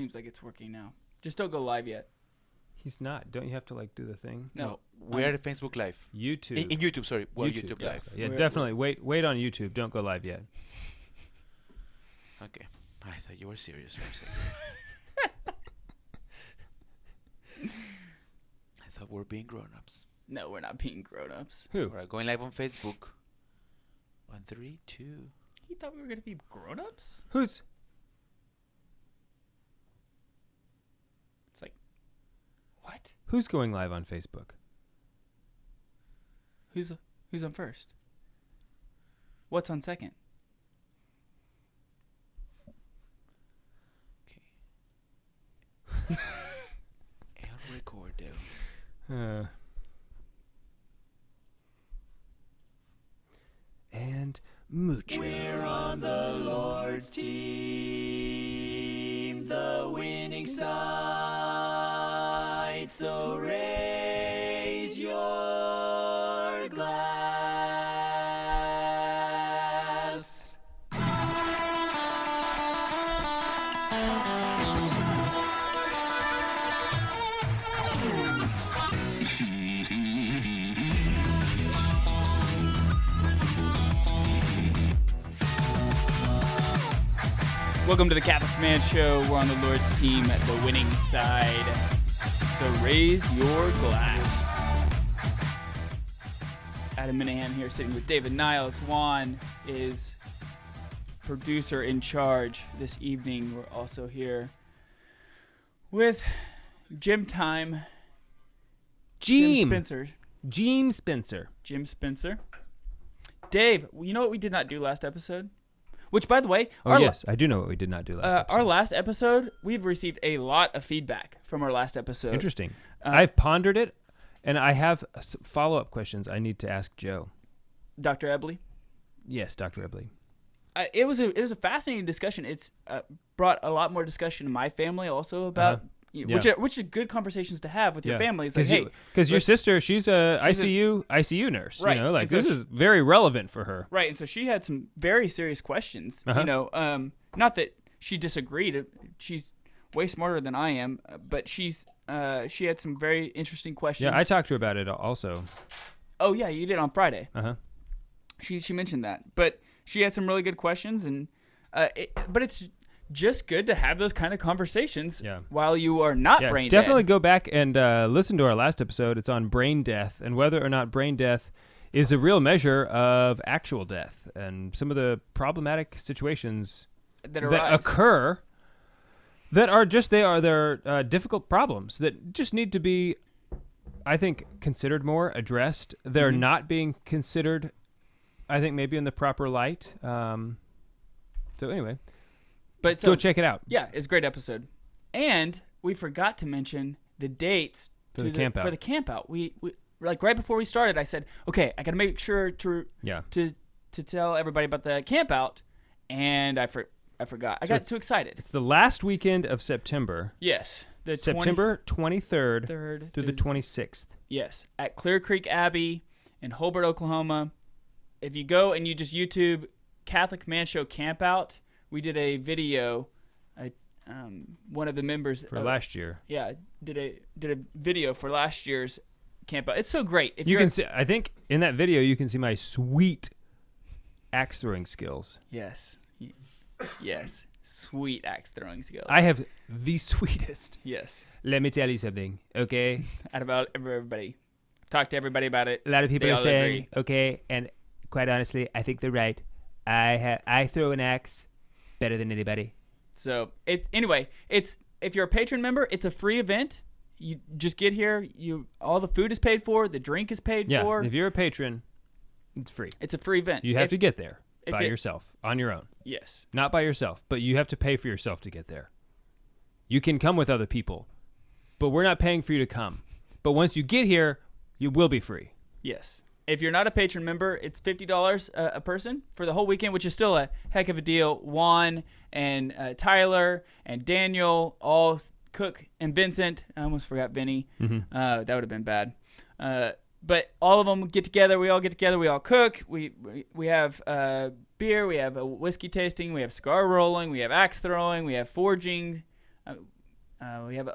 seems like it's working now. Just don't go live yet. He's not. Don't you have to like do the thing? No. We're at Facebook Live. YouTube. In YouTube, sorry. We're YouTube Live. Yeah, We're- definitely. Wait on YouTube. Don't go live yet. Okay. I thought you were serious for a second. I thought we were being grown-ups. No, we're not being grown-ups. Who? All right, going live on Facebook. 1, 3, 2. You thought we were going to be grown-ups? Who's? It's like, what? Who's going live on Facebook? Who's on first? What's on second? Okay. El recordo. And Mucho. We're on the Lord's team, the winning side. So raise your glass. Welcome to the Catholic Man Show. We're on the Lord's team at the winning side. So raise your glass. Adam Minahan here sitting with David Niles. Juan is producer in charge this evening. We're also here with Jim Time. Jim Spencer. Gene Spencer. Jim Spencer. Dave, you know what we did not do last episode? Which, by the way, Oh, yes. I do know what we did not do last episode. our last episode, we've received a lot of feedback from our last episode. Interesting. I've pondered it, and I have follow-up questions I need to ask Joe. Dr. Ebley? Yes, Dr. Ebley. It was a fascinating discussion. It's brought a lot more discussion in my family also about, which are good conversations to have with your family. It's like, hey, because your sister, she's a ICU nurse, Right. you know, like And so this is very relevant for her. right, and so she had some very serious questions. Uh-huh. You know, not that she disagreed. She's way smarter than I am, but she had some very interesting questions. Yeah, I talked to her about it also. Oh yeah, you did on Friday. Uh-huh. She mentioned that, but she had some really good questions, and but it's just good to have those kind of conversations while you are not brain dead. Definitely go back and listen to our last episode. It's on brain death and whether or not brain death is a real measure of actual death and some of the problematic situations that occur that are just they're difficult problems that just need to be, I think, considered more, addressed. They're not being considered, I think, maybe in the proper light. So anyway. But go check it out. Yeah, it's a great episode. And we forgot to mention the dates for the camp out. For the camp out. We like right before we started, I said, okay, I got to make sure to tell everybody about the camp out, and I forgot. I got too excited. It's the last weekend of September. Yes, the September 23rd through the 26th. Yes, at Clear Creek Abbey in Hobart, Oklahoma. If you go and you just YouTube Catholic Man Show Camp Out, we did a video. One of the members for last year. Yeah, did a video for last year's camp out. It's so great. If you can see, I think in that video you can see my sweet axe throwing skills. Yes, yes, sweet axe throwing skills. I have the sweetest. Yes. Let me tell you something, okay? Out about everybody, I've talked to everybody about it. A lot of people are saying, okay, and quite honestly, I think they're right. I throw an axe better than anybody. So if you're a patron member, it's a free event. You just get here. All the food is paid for. The drink is paid for. Yeah, if you're a patron, it's free. It's a free event. You have to get there by yourself, on your own. Yes. Not by yourself, but you have to pay for yourself to get there. You can come with other people, but we're not paying for you to come. But once you get here, you will be free. Yes. If you're not a patron member, it's $50 a person for the whole weekend, which is still a heck of a deal. Juan and Tyler and Daniel, all Cook and Vincent. I almost forgot Vinny. Mm-hmm. That would have been bad. But all of them get together. We all get together. We all cook. We have beer. We have a whiskey tasting. We have cigar rolling. We have axe throwing. We have forging. We have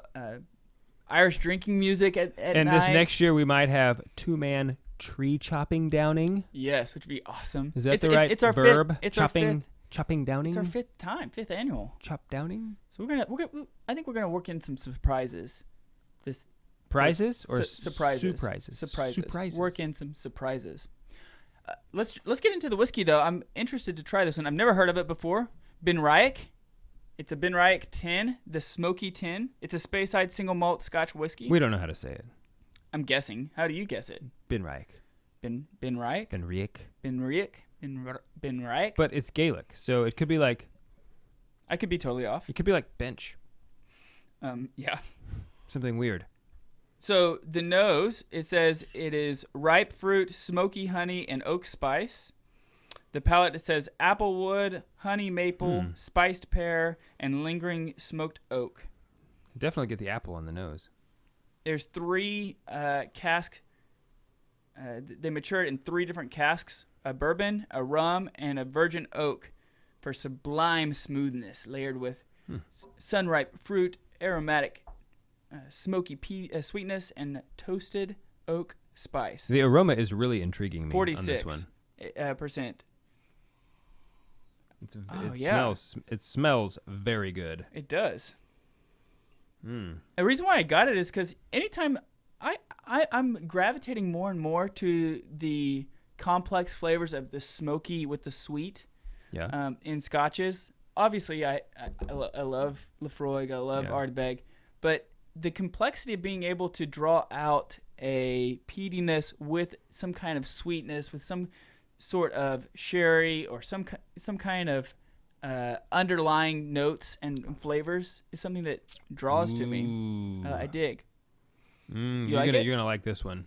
Irish drinking music at And night. this next year we might have 2-man tree chopping downing. Yes, which would be awesome. Is that the right it's our verb? Fifth, it's chopping, our fifth. chopping downing. It's our fifth annual. Chop downing. So I think we're gonna work in some surprises. This Prizes or surprises. Surprises. Work in some surprises. Let's get into the whiskey though. I'm interested to try this one. I've never heard of it before. Benriach. It's a Benriach 10, the Smoky 10. It's a Speyside single malt Scotch whiskey. We don't know how to say it. I'm guessing. How do you guess it? Benriach. Benriach. Benriach. But it's Gaelic, so it could be like. I could be totally off. It could be like bench. Yeah. Something weird. So the nose, it says it is ripe fruit, smoky honey, and oak spice. The palate, it says applewood, honey maple, spiced pear, and lingering smoked oak. Definitely get the apple on the nose. There's 3 casks. They matured in 3 different casks: a bourbon, a rum, and a virgin oak, for sublime smoothness, layered with sun-ripe fruit, aromatic, smoky sweetness, and toasted oak spice. The aroma is really intriguing me 46 on this one. percent. It smells very good. It does. Mm. The reason why I got it is because anytime I'm gravitating more and more to the complex flavors of the smoky with the sweet. Yeah. In scotches. Obviously, I love Lafroig, I love Ardbeg, but the complexity of being able to draw out a peatiness with some kind of sweetness, with some sort of sherry or some kind of underlying notes and flavors is something that draws to me. I dig. You're gonna like this one.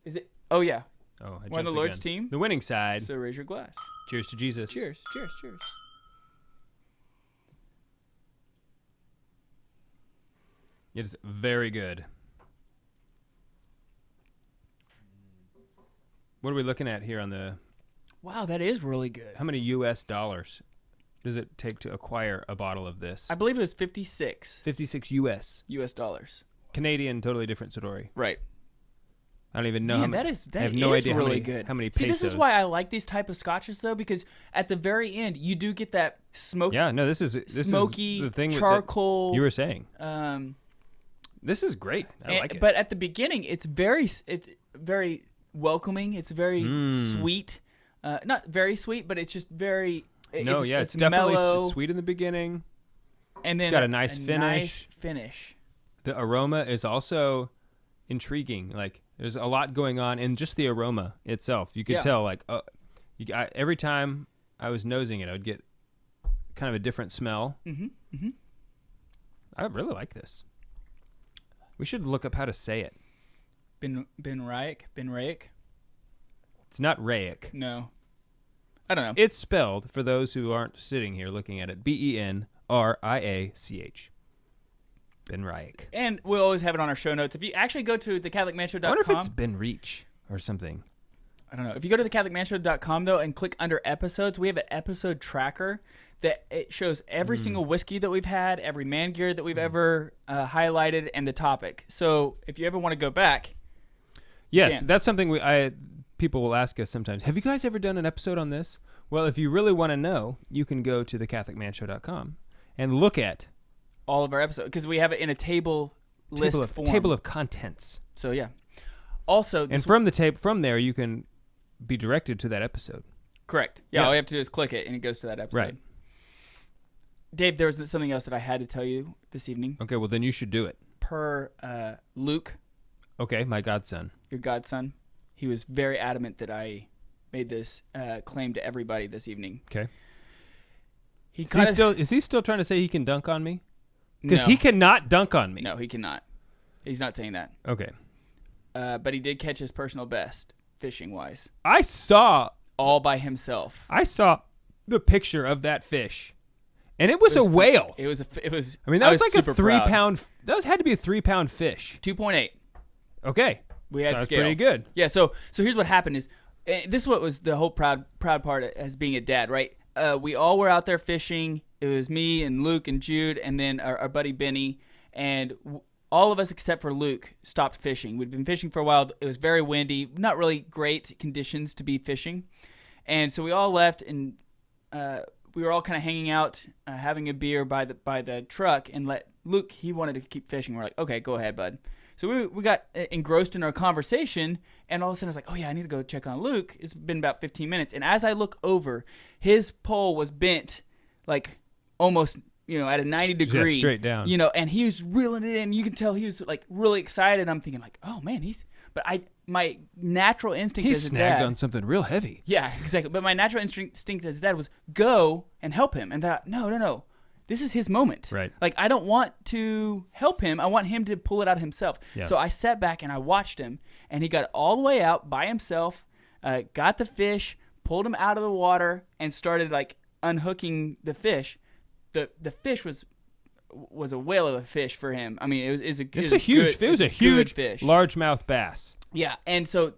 Is it? Oh yeah. Oh, we're on the Lord's team. The winning side. So raise your glass. Cheers to Jesus. Cheers. Cheers. Cheers. It is very good. What are we looking at here on the... Wow, that is really good. How many U.S. dollars does it take to acquire a bottle of this? I believe it was 56. 56 U.S. U.S. dollars. Canadian, totally different story. Right. I don't even know Man, how many. that I have no idea really how many, good. How many See, pesos. this is why I like these type of scotches though, because at the very end you do get that smoky. Yeah, no, this smoky is the thing charcoal. that you were saying. This is great. I like it. But at the beginning, it's very welcoming. It's very sweet. Not very sweet, but it's just very. It's definitely mellow, sweet in the beginning. And then it's got a nice finish. The aroma is also intriguing. Like there's a lot going on in just the aroma itself. You could tell, like, every time I was nosing it, I would get kind of a different smell. I really like this. We should look up how to say it. Benriach. It's not Raic. No. I don't know. It's spelled, for those who aren't sitting here looking at it, Benriach. Benriach. And we'll always have it on our show notes. If you actually go to thecatholicmanshow.com. I wonder if it's Benreach or something. I don't know. If you go to thecatholicmanshow.com, though, and click under episodes, we have an episode tracker that it shows every single whiskey that we've had, every man gear that we've ever highlighted, and the topic. So if you ever want to go back. Yes, that's something people will ask us sometimes. Have you guys ever done an episode on this? Well, if you really want to know, you can go to thecatholicmanshow.com and look at all of our episodes, because we have it in a table form. Table of contents. So yeah. Also, and from there you can be directed to that episode. Correct. Yeah, all you have to do is click it and it goes to that episode. Right. Dave, there was something else that I had to tell you this evening. Okay, well then you should do it. Per Luke. Okay, my godson. Your godson. He was very adamant that I made this claim to everybody this evening. Okay. Is he still trying to say he can dunk on me? Because he cannot dunk on me. No, he cannot. He's not saying that. Okay. But he did catch his personal best, fishing-wise. I saw... all by himself. I saw the picture of that fish, and it was a whale. It was. I mean, that was like a 3-pound... That had to be a 3-pound fish. 2.8. Okay. We had That's scale. pretty good. Yeah, so here's what happened is... this is what was the whole proud part as being a dad, right? we all were out there fishing. It was me and Luke and Jude, and then our buddy Benny, and all of us except for Luke stopped fishing. We'd been fishing for a while. It was very windy, not really great conditions to be fishing, and so we all left, and we were all kind of hanging out, having a beer by the truck, and let Luke. He wanted to keep fishing. We're like, okay, go ahead, bud. So we got engrossed in our conversation, and all of a sudden I was like, oh yeah, I need to go check on Luke. It's been about 15 minutes, and as I look over, his pole was bent, like almost, at a 90 degree, straight down, and he was reeling it in. You can tell he was like really excited. I'm thinking like, oh man, my natural instinct he as a snagged dad, on something real heavy. Yeah, exactly. But my natural instinct as a dad was go and help him, and thought, no. This is his moment. Right. Like, I don't want to help him. I want him to pull it out himself. Yeah. So I sat back and I watched him, and he got all the way out by himself, got the fish, pulled him out of the water, and started, like, unhooking the fish. The fish was a whale of a fish for him. I mean, it was a huge fish. Largemouth bass. Yeah, and so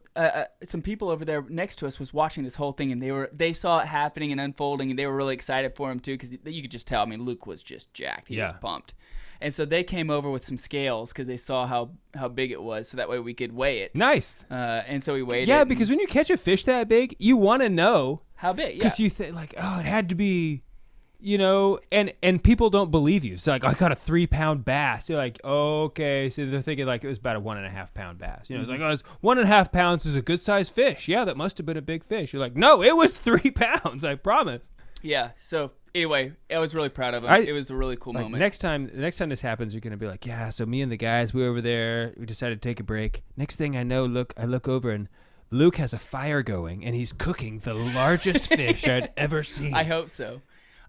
some people over there next to us was watching this whole thing, and they saw it happening and unfolding, and they were really excited for him too, because you could just tell. I mean, Luke was just jacked; he was pumped, and so they came over with some scales because they saw how big it was, so that way we could weigh it. Nice. And so we weighed it. Yeah, because when you catch a fish that big, you want to know how big. Because you think like, oh, it had to be. And people don't believe you. So like, I caught a 3-pound bass. You're like, okay. So they're thinking like it was about a 1.5-pound bass. It's like, oh, it's 1.5 pounds is a good sized fish. Yeah, that must have been a big fish. You're like, no, it was 3 pounds. I promise. Yeah. So anyway, I was really proud of him. It was a really cool moment. Next time this happens, you're gonna be like, yeah. So me and the guys, we were over there. We decided to take a break. Next thing I know, I look over and Luke has a fire going and he's cooking the largest fish I'd ever seen. I hope so.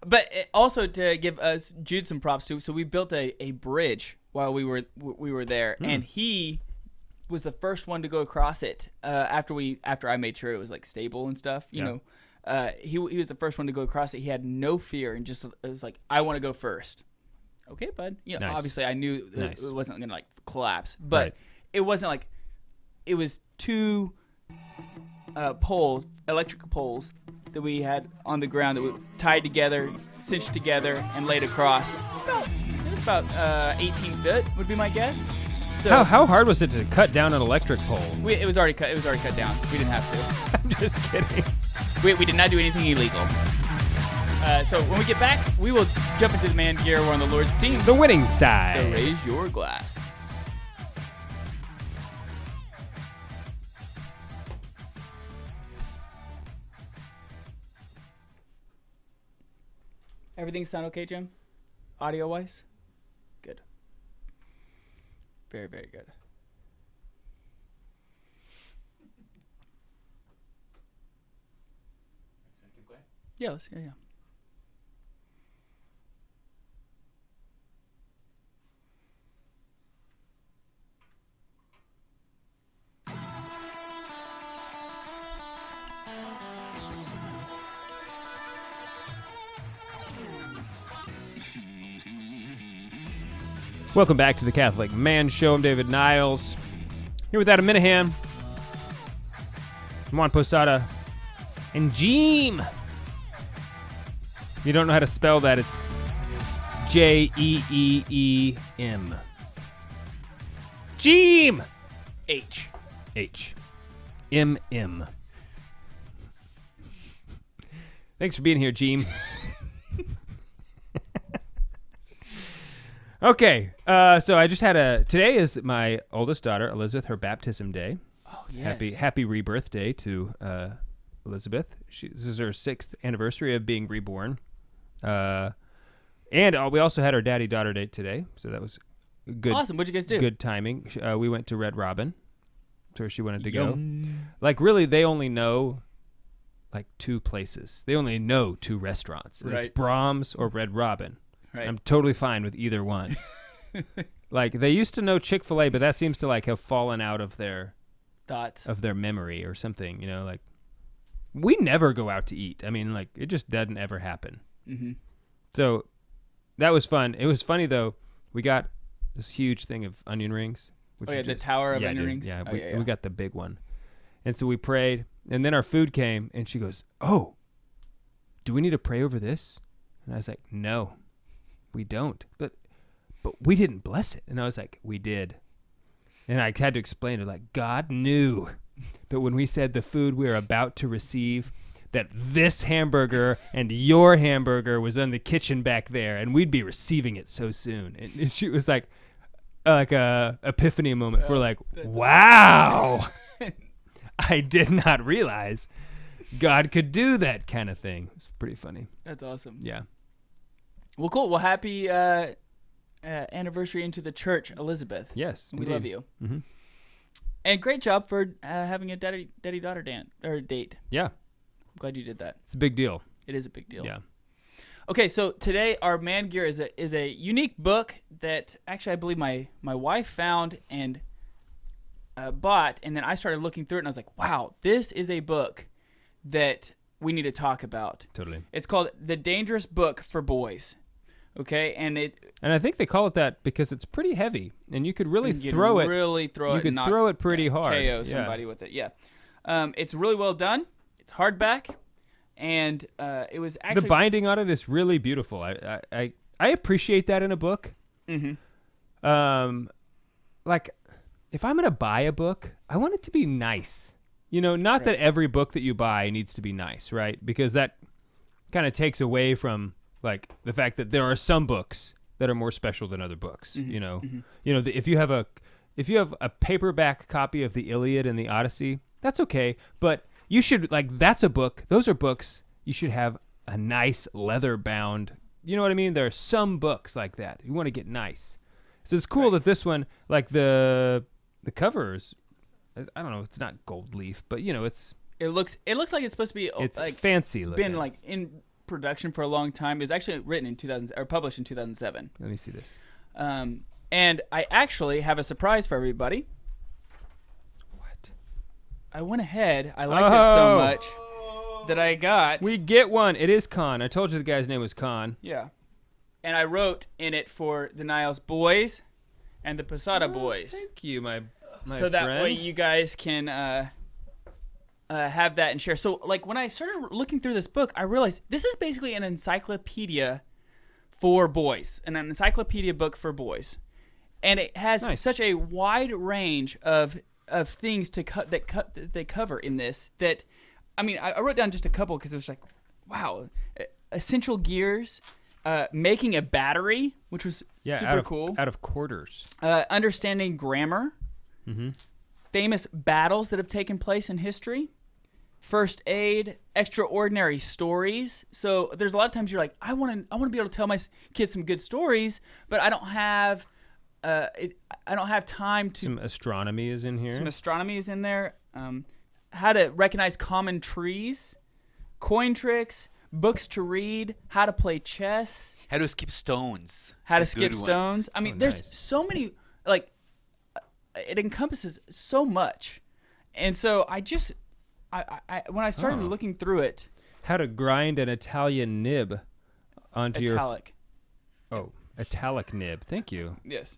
But also to give us Jude some props too, so we built a bridge while we were there, and he was the first one to go across it after I made sure it was like stable and stuff. You know, he was the first one to go across it. He had no fear and just it was like, I want to go first. Okay, bud. Nice. Obviously I knew it wasn't gonna like collapse, but it wasn't like it was two electric poles that we had on the ground that we tied together, cinched together, and laid across. It was about 18 feet, would be my guess. So how hard was it to cut down an electric pole? It was already cut. It was already cut down. We didn't have to. I'm just kidding. We did not do anything illegal. So when we get back, we will jump into the man gear. We're on the Lord's team. The winning side. So raise your glass. Everything sound okay, Jim? Audio-wise? Good. Very, very good. Yeah. Welcome back to the Catholic Man Show. I'm David Niles. Here with Adam Minahan, Juan Posada, and Jeem. If you don't know how to spell that, it's Jeeem. Jeem! H. M. Thanks for being here, Jeem. Okay, so I just had today is my oldest daughter, Elizabeth, her baptism day. Oh, yes. Happy rebirth day to Elizabeth. This is her 6th anniversary of being reborn. And we also had our daddy-daughter date today, so that was good. Awesome. What'd you guys do? Good timing. We went to Red Robin. That's where she wanted to go. Like, really, they only know, like, 2 places. They only know 2 restaurants. Right. It's Brahms or Red Robin. Right. I'm totally fine with either one. Like, they used to know Chick-fil-A, but that seems to, like, have fallen out of their thoughts of their memory or something, like, we never go out to eat. I mean, like, it just doesn't ever happen. Mm-hmm. So that was fun. It was funny, though. We got this huge thing of onion rings. The tower of onion rings? Yeah, we got the big one. And so we prayed, and then our food came, and she goes, oh, do we need to pray over this? And I was like, no, we don't. But we didn't bless it. And I was like, we did. And I had to explain it, like, God knew that when we said the food we were about to receive, that this hamburger and your hamburger was in the kitchen back there, and we'd be receiving it so soon. And she was like a epiphany moment for like, wow, I did not realize God could do that kind of thing. It's pretty funny. That's awesome. Yeah. Well, cool. Well, happy anniversary into the church, Elizabeth. Yes, we love you. Mm-hmm. And great job for having a daddy-daughter date. Yeah. I'm glad you did that. It's a big deal. It is a big deal. Yeah. Okay, so today our Man Gear is a unique book that actually I believe my wife found and bought, and then I started looking through it, and I was like, wow, this is a book that we need to talk about. Totally. It's called The Dangerous Book for Boys. Okay, and I think they call it that because it's pretty heavy, and you could really throw it. Really throw it. You could throw it pretty hard. KO somebody with it. Yeah. It's really well done. It's hardback, and it was actually the binding on it is really beautiful. I appreciate that in a book. Mm-hmm. Like if I'm gonna buy a book, I want it to be nice. You know, not that every book that you buy needs to be nice, right? Because that kind of takes away from like the fact that there are some books that are more special than other books. Mm-hmm. You know, if you have a paperback copy of the Iliad and the Odyssey, that's okay. But you should that's a book. Those are books. You should have a nice leather bound. You know what I mean? There are some books like that. You want to get nice. So it's cool that this one, like the covers. I don't know. It's not gold leaf, but you know, it looks like it's supposed to be. It's like fancy looking. Been like in production for a long time. It was actually written in 2000 or published in 2007. Let me see this. And I actually have a surprise for everybody. What? I went ahead. I liked it so much that I got. We get one. It is Khan. I told you the guy's name was Khan. Yeah. And I wrote in it for the Niles boys and the Posada boys. Thank you, my so friend. that way you guys can have that and share. So like when I started looking through this book, I realized this is basically an encyclopedia for boys, an encyclopedia book for boys, and it has such a wide range of things that they cover in this. That I mean, I wrote down just a couple because it was like, wow, essential gears. Making a battery, which was super cool. Out of quarters. Understanding grammar. Mm-hmm. Famous battles that have taken place in history. First aid. Extraordinary stories. So there's a lot of times you're like, I want to be able to tell my kids some good stories, but I don't have time to. Some astronomy is in here. Some astronomy is in there. How to recognize common trees. Coin tricks. Books to read, how to play chess, how to skip stones. How to skip stones. I mean, there's so many, like, it encompasses so much. And so I when I started looking through it. How to grind an Italian nib onto italic. Italic nib. Thank you. Yes.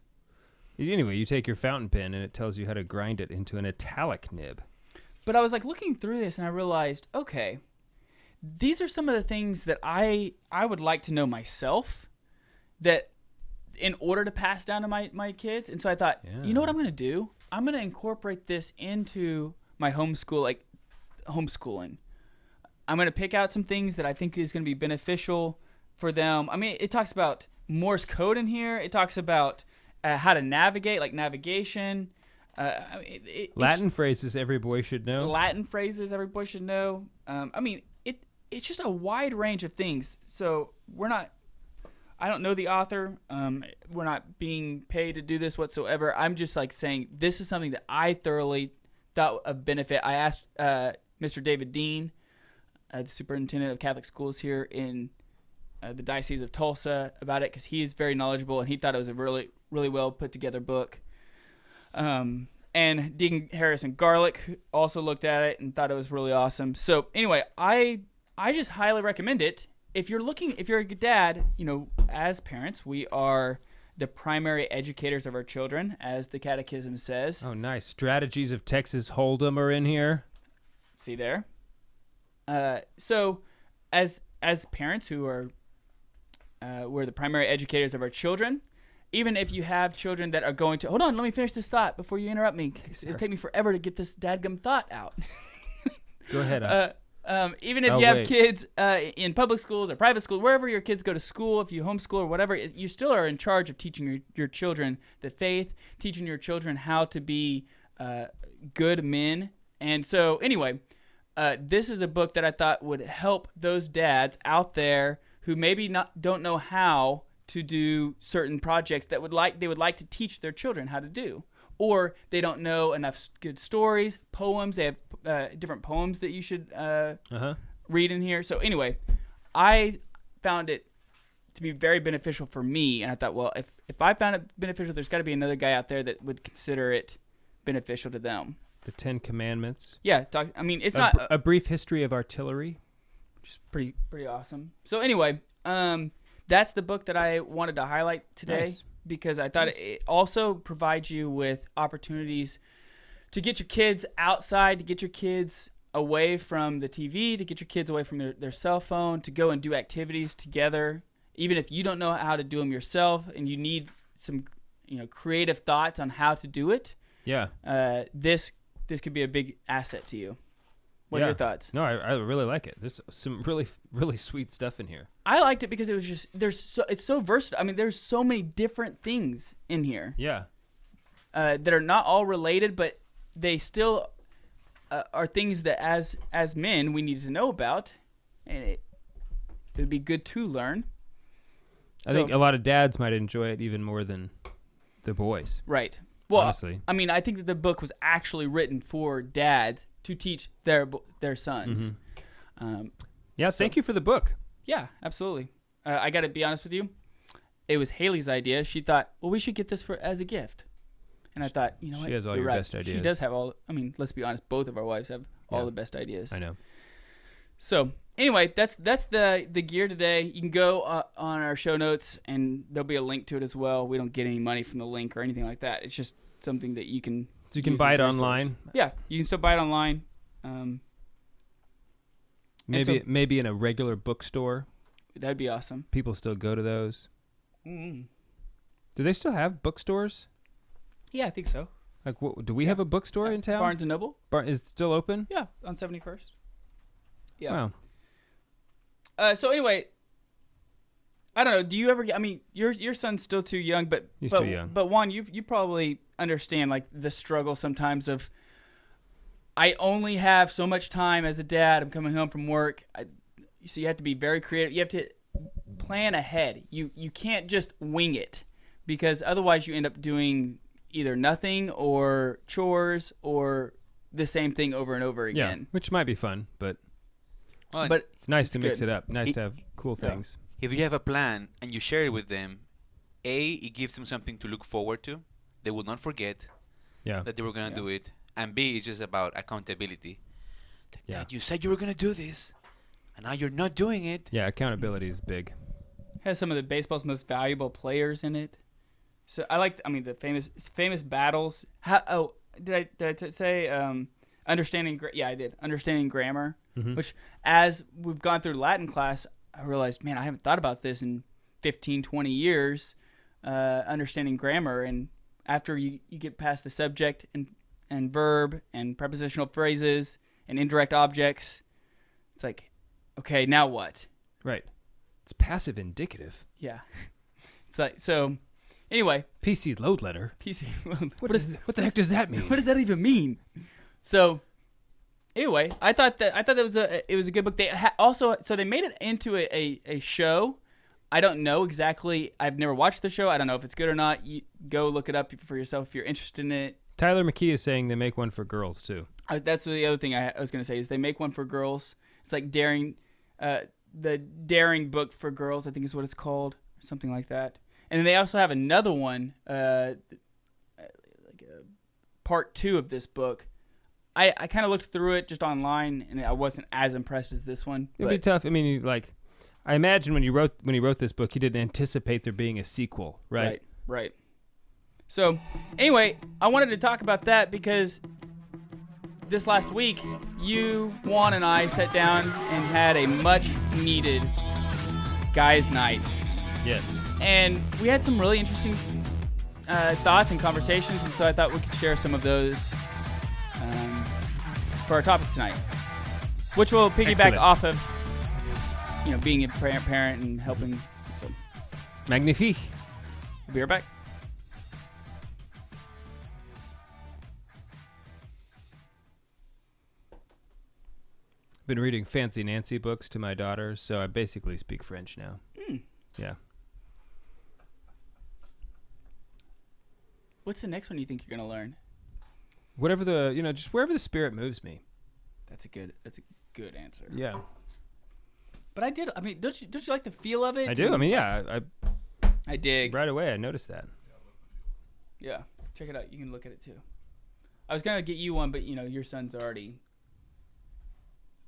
Anyway, you take your fountain pen and it tells you how to grind it into an italic nib. But I was like looking through this and I realized, okay, these are some of the things that I would like to know myself that in order to pass down to my kids. And so I thought, you know what I'm going to do? I'm going to incorporate this into my homeschooling. I'm going to pick out some things that I think is going to be beneficial for them. I mean, it talks about Morse code in here. It talks about how to navigate, like navigation. Latin phrases every boy should know. Latin phrases every boy should know. I mean, it's just a wide range of things. So I don't know the author. We're not being paid to do this whatsoever. I'm just like saying this is something that I thoroughly thought of benefit. I asked Mr. David Dean, the superintendent of Catholic schools here in the Diocese of Tulsa, about it because he is very knowledgeable and he thought it was a really, really well put together book. And Dean Harrison Garlick also looked at it and thought it was really awesome. So anyway, I just highly recommend it. If you're a dad, you know, as parents, we are the primary educators of our children, as the Catechism says. Oh, nice. Strategies of Texas Hold'em are in here. See there? So as as parents who are we're the primary educators of our children. Even if you have children that are going to hold on, let me finish this thought before you interrupt me. It'll take me forever to get this dadgum thought out. Go ahead. Even if I'll you have wait. kids in public schools or private schools, wherever your kids go to school, if you homeschool or whatever, you still are in charge of teaching your children the faith, teaching your children how to be good men. And so anyway, this is a book that I thought would help those dads out there who maybe don't know how to do certain projects that they would like to teach their children how to do. Or they don't know enough good stories, poems. They have different poems that you should read in here. So anyway, I found it to be very beneficial for me. And I thought, well, if I found it beneficial, there's got to be another guy out there that would consider it beneficial to them. The 10 Commandments. Yeah. It's not a brief history of artillery. which is pretty awesome. So anyway, that's the book that I wanted to highlight today. Nice. Because I thought it also provides you with opportunities to get your kids outside, to get your kids away from the TV, to get your kids away from their cell phone, to go and do activities together. Even if you don't know how to do them yourself and you need some creative thoughts on how to do it, Yeah. this could be a big asset to you. What are your thoughts? No, I really like it. There's some really, really sweet stuff in here. I liked it because it was just it's so versatile. I mean, there's so many different things in here Yeah. that are not all related, but they still are things that as men we need to know about, and it would be good to learn. I think a lot of dads might enjoy it even more than the boys. Right. Well, honestly. I mean, I think that the book was actually written for dads to teach their sons. Mm-hmm. Thank you for the book. Yeah, absolutely. I got to be honest with you. It was Haley's idea. She thought, well, we should get this as a gift. And I thought, you know what? She has all You're your right. best ideas. She does have all. I mean, let's be honest. Both of our wives have all the best ideas. I know. So anyway, that's the gear today. You can go on our show notes, and there'll be a link to it as well. We don't get any money from the link or anything like that. It's just something that you can. So you can use buy as it a resource. online. Yeah, you can still buy it online. Maybe in a regular bookstore. That'd be awesome. People still go to those. Mm. Do they still have bookstores? Yeah, I think so. Like, do we have a bookstore in town? Barnes and Noble. Is it still open? Yeah, on 71st. Yeah. Wow. So anyway, I don't know. Do you ever get? I mean, your son's still too young, but He's too young. But Juan, you probably understand like the struggle sometimes of. I only have so much time as a dad. I'm coming home from work. So you have to be very creative. You have to plan ahead. You can't just wing it, because otherwise you end up doing either nothing or chores or the same thing over and over again. Yeah, which might be fun, but But it's nice to it's mix good. it up. Nice to have cool things. If you have a plan and you share it with them, it gives them something to look forward to. They will not forget Yeah. that they were going to do it. And B, it's just about accountability. Yeah. Dad, you said you were going to do this, and now you're not doing it. Yeah, accountability is big. Has some of the baseball's most valuable players in it. So I like, the famous battles. Did I say understanding? Yeah, I did. Understanding grammar, Mhm. which as we've gone through Latin class, I realized, man, I haven't thought about this in 15, 20 years. Understanding grammar, and after you get past the subject and verb and prepositional phrases and indirect objects, it's like, okay, now what? Right. It's passive indicative. Yeah. It's like, so anyway, PC load letter. PC. What the heck does that mean? What does that even mean? So anyway, I thought that it was a good book. They so they made it into a show. I don't know exactly. I've never watched the show. I don't know if it's good or not. You go look it up for yourself if you're interested in it. Tyler McKee is saying they make one for girls too. That's the other thing I was going to say is they make one for girls. It's like the Daring book for girls, I think is what it's called, or something like that. And then they also have another one, part 2 of this book. I kind of looked through it just online, and I wasn't as impressed as this one. It'd be tough. I mean, I imagine when he wrote this book, he didn't anticipate there being a sequel, right? Right. So, anyway, I wanted to talk about that because this last week, you, Juan, and I sat down and had a much-needed guys' night. Yes. And we had some really interesting thoughts and conversations, and so I thought we could share some of those for our topic tonight, which will piggyback Excellent. off of, being a parent and helping. So, Magnifique. we'll be right back. Been reading Fancy Nancy books to my daughter, so I basically speak French now. Yeah. What's the next one you think you're gonna learn? Whatever just wherever the spirit moves me. That's a good answer. Yeah. But don't you like the feel of it? I do. I mean, yeah, I dig. right away I noticed that. Yeah, check it out. You can look at it too. I was gonna get you one, but your son's already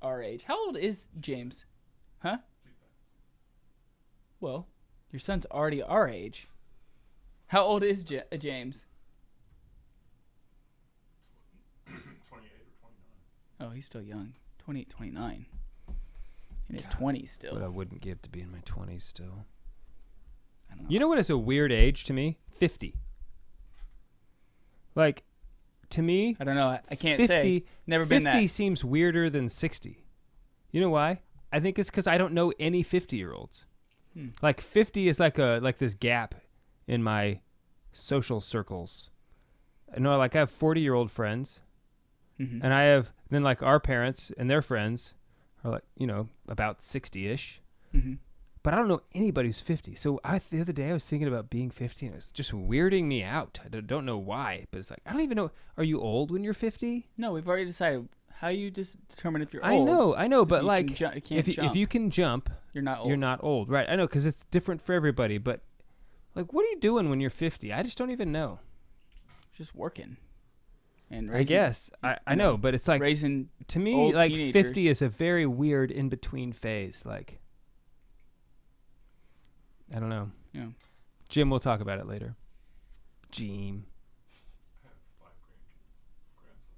our age. How old is James? Huh? Well, your son's already our age. How old is James? 28 or 29. Oh, he's still young. 28, 29. In his 20s still. What I wouldn't give to be in my 20s still. I don't know. You know what is a weird age to me? 50. Like, to me, I don't know. I can't 50, say. Never been 50 that. seems weirder than 60. You know why? I think it's because I don't know any 50-year-olds. Like 50 is like this gap in my social circles. I know, like I have 40-year-old friends, Mm-hmm. and I have then like our parents and their friends are like about 60-ish. Mm-hmm. But I don't know anybody who's 50. So the other day I was thinking about being 50, and it's just weirding me out. I don't know why, but it's like I don't even know. Are you old when you're 50? No, we've already decided. How you determine if you're old? I know, So but you like can if you can jump, you're not old. you're not old, right? I know, because it's different for everybody. But like, what are you doing when you're 50? I just don't even know. Just working. And I guess I know, but it's like raising to me, old like teenagers. 50 is a very weird in between phase. Like, I don't know. Yeah. Jim, we'll talk about it later. Jim, I have 5 grandsons.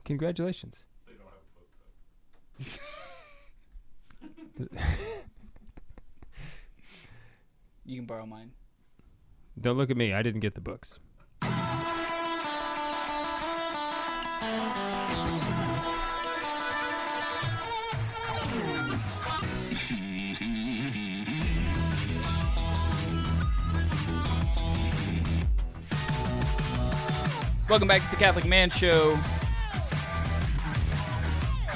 congratulations. They don't have a boat though. You can borrow mine. Don't look at me. I didn't get the books. Welcome back to the Catholic Man Show.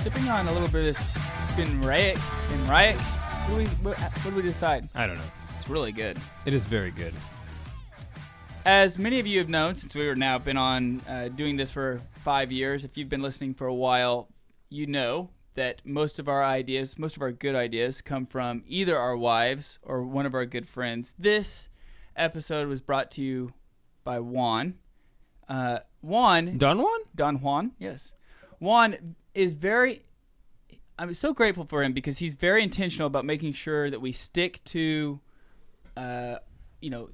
Sipping on a little bit of this Benriach. What do we decide? I don't know. It's really good. It is very good. As many of you have known, since we were now been on doing this for 5 years, if you've been listening for a while, you know that most of our good ideas come from either our wives or one of our good friends. This episode was brought to you by Juan. Don Juan? Don Juan, yes. Juan is I'm so grateful for him because he's very intentional about making sure that we stick to, the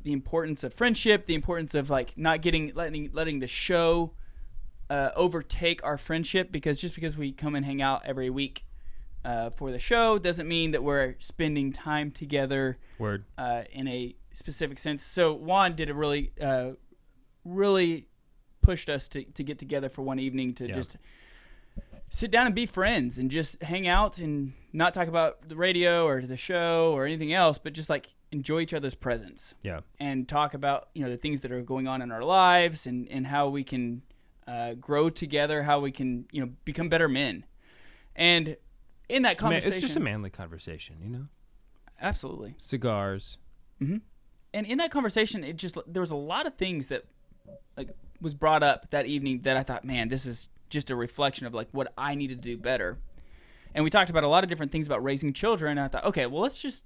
importance of friendship, the importance of like not letting the show overtake our friendship, because just because we come and hang out every week for the show doesn't mean that we're spending time together. Word. In a specific sense. So Juan did a really pushed us to get together for one evening to just sit down and be friends and just hang out and not talk about the radio or the show or anything else, but just like enjoy each other's presence. Yeah. And talk about, the things that are going on in our lives and how we can grow together, how we can, become better men. And in that conversation, it's just a manly conversation, Absolutely. Cigars. Mm-hmm. And in that conversation, there was a lot of things that like was brought up that evening that I thought, man, this is just a reflection of like what I need to do better. And we talked about a lot of different things about raising children. And I thought, okay, well, let's just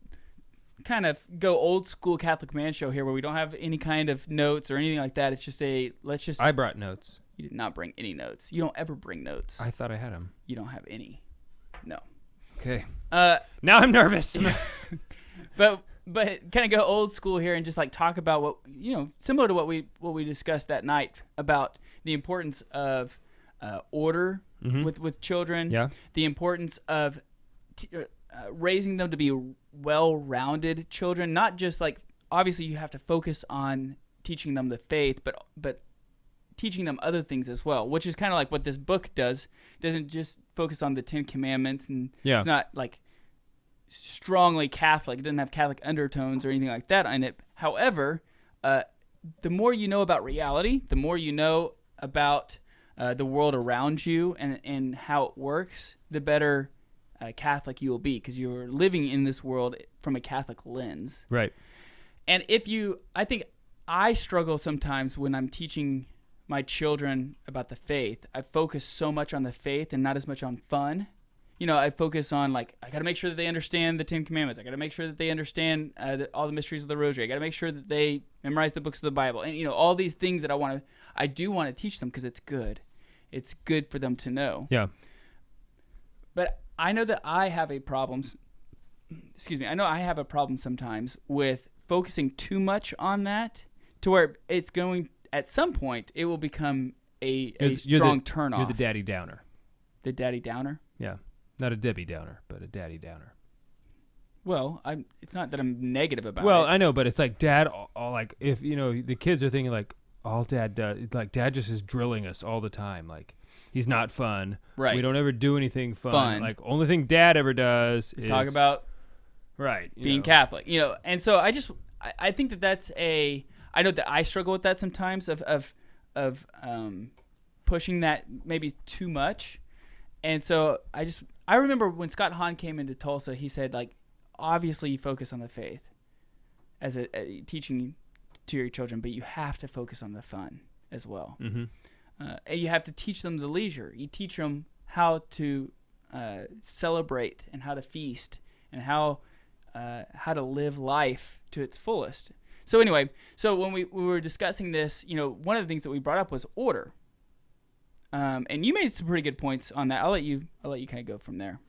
kind of go old school Catholic Man Show here, where we don't have any kind of notes or anything like that. It's just I brought notes. You did not bring any notes. You don't ever bring notes. I thought I had them. You don't have any. No. Okay. Now I'm nervous. But kind of go old school here and just like talk about what, similar to what we discussed that night about the importance of order with children. Yeah. The importance of raising them to be well-rounded children, not just like, obviously you have to focus on teaching them the faith, but teaching them other things as well, which is kind of like what this book does. It doesn't just focus on the 10 Commandments, and it's not like strongly Catholic. It doesn't have Catholic undertones or anything like that in it. However, the more you know about reality, the more you know about the world around you and how it works, the better Catholic you will be, because you're living in this world from a Catholic lens. Right. And I think I struggle sometimes when I'm teaching my children about the faith. I focus so much on the faith and not as much on fun. I focus on, like, I got to make sure that they understand the 10 Commandments. I got to make sure that they understand all the mysteries of the Rosary. I got to make sure that they memorize the books of the Bible. And, all these things that I do want to teach them because it's good. It's good for them to know. Yeah. But I know that I have a problem. I know I have a problem sometimes with focusing too much on that, to where it's going, at some point, it will become a strong turnoff. You're the daddy downer. The daddy downer? Yeah. Not a Debbie Downer, but a daddy downer. Well, it's not that I'm negative about it. Well, I know, but it's like dad, all like, if, the kids are thinking like, all dad does, like dad just is drilling us all the time. Like, he's not fun. Right. We don't ever do anything fun. Like, only thing dad ever does is talk about being Catholic. And so I think that's I know that I struggle with that sometimes of pushing that maybe too much. And so I remember when Scott Hahn came into Tulsa, he said, like, obviously you focus on the faith as a teaching to your children, but you have to focus on the fun as well. Mm-hmm. And you have to teach them the leisure. You teach them how to celebrate and how to feast and how to live life to its fullest. So anyway, when we were discussing this, one of the things that we brought up was order. And you made some pretty good points on that. I'll let you kind of go from there.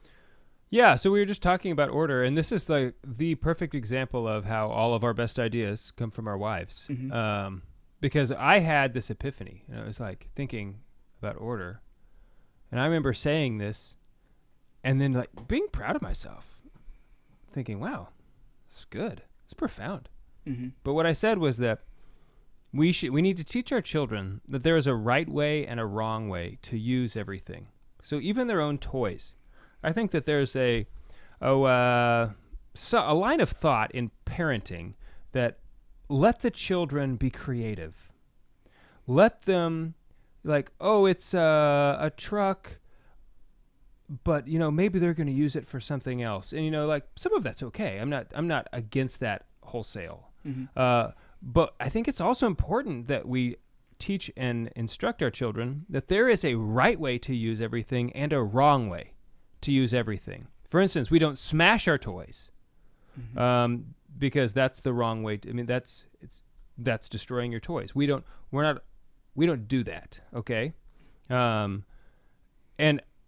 Yeah, so we were just talking about order, and this is like the perfect example of how all of our best ideas come from our wives. Mm-hmm. Because I had this epiphany, and I was like thinking about order, and I remember saying this, and then like being proud of myself, thinking, "Wow, this is good. It's profound." Mm-hmm. But what I said was that we need to teach our children that there is a right way and a wrong way to use everything. So even their own toys. I think that there's a line of thought in parenting that let the children be creative. Let them, like, it's a truck, but maybe they're going to use it for something else. And like some of that's okay. I'm not against that wholesale. Mm-hmm. But I think it's also important that we teach and instruct our children that there is a right way to use everything and a wrong way to use everything. For instance, we don't smash our toys, because that's the wrong way. That's destroying your toys. We don't do that. Okay. And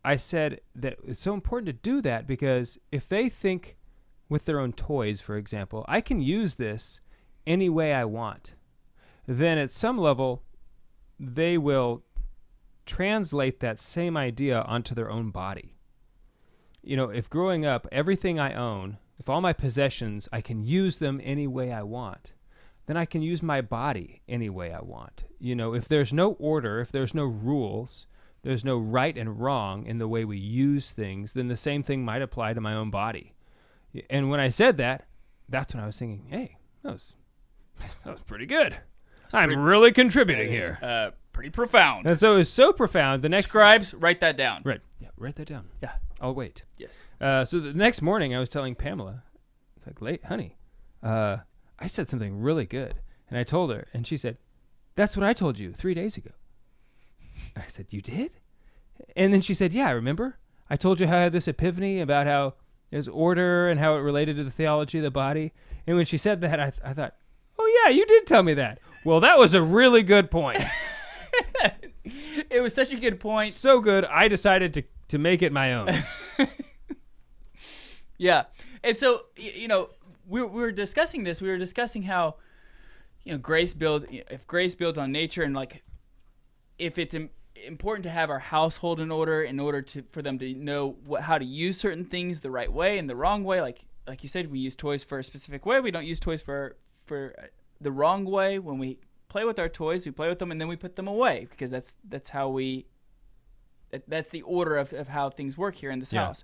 I said that it's so important to do that because if they think with their own toys, for example, I can use this any way I want, then at some level they will translate that same idea onto their own body. If growing up, everything I own, if all my possessions, I can use them any way I want, then I can use my body any way I want. If there's no order, if there's no rules, there's no right and wrong in the way we use things, then the same thing might apply to my own body. And when I said that, that's when I was thinking, hey, that was pretty good. I'm really contributing here. Pretty profound. And so it was so profound. The next Scribes, write that down. Right. Yeah, write that down. Yeah. I'll wait. Yes. So the next morning, I was telling Pamela, it's like, honey, I said something really good. And I told her, and she said, that's what I told you 3 days ago. I said, you did? And then she said, yeah, remember? I told you how I had this epiphany about how there's order and how it related to the theology of the body. And when she said that, I thought, oh, yeah, you did tell me that. Well, that was a really good point. It was such a good point. So good, I decided to make it my own. Yeah. And so, we were discussing this. We were discussing how, if grace builds on nature, and like, if it's important to have our household in order for them to know how to use certain things the right way and the wrong way. Like you said, we use toys for a specific way. We don't use toys for the wrong way. When we play with our toys, we play with them and then we put them away, because that's the order of how things work here in this house.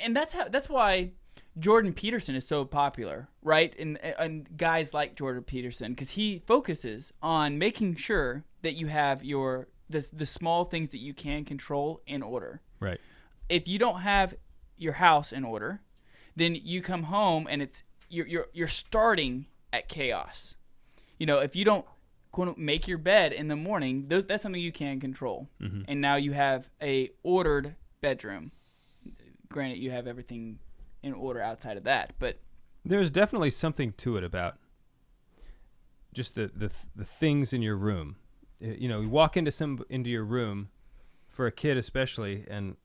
And that's why Jordan Peterson is so popular, right? And guys like Jordan Peterson, because he focuses on making sure that you have the small things that you can control in order. Right. If you don't have your house in order, then you come home and you're starting at chaos. If you don't make your bed in the morning, that's something you can control. Mm-hmm. And now you have a ordered bedroom. Granted, you have everything in order outside of that, but there's definitely something to it about just the things in your room. You walk into your room, for a kid especially, and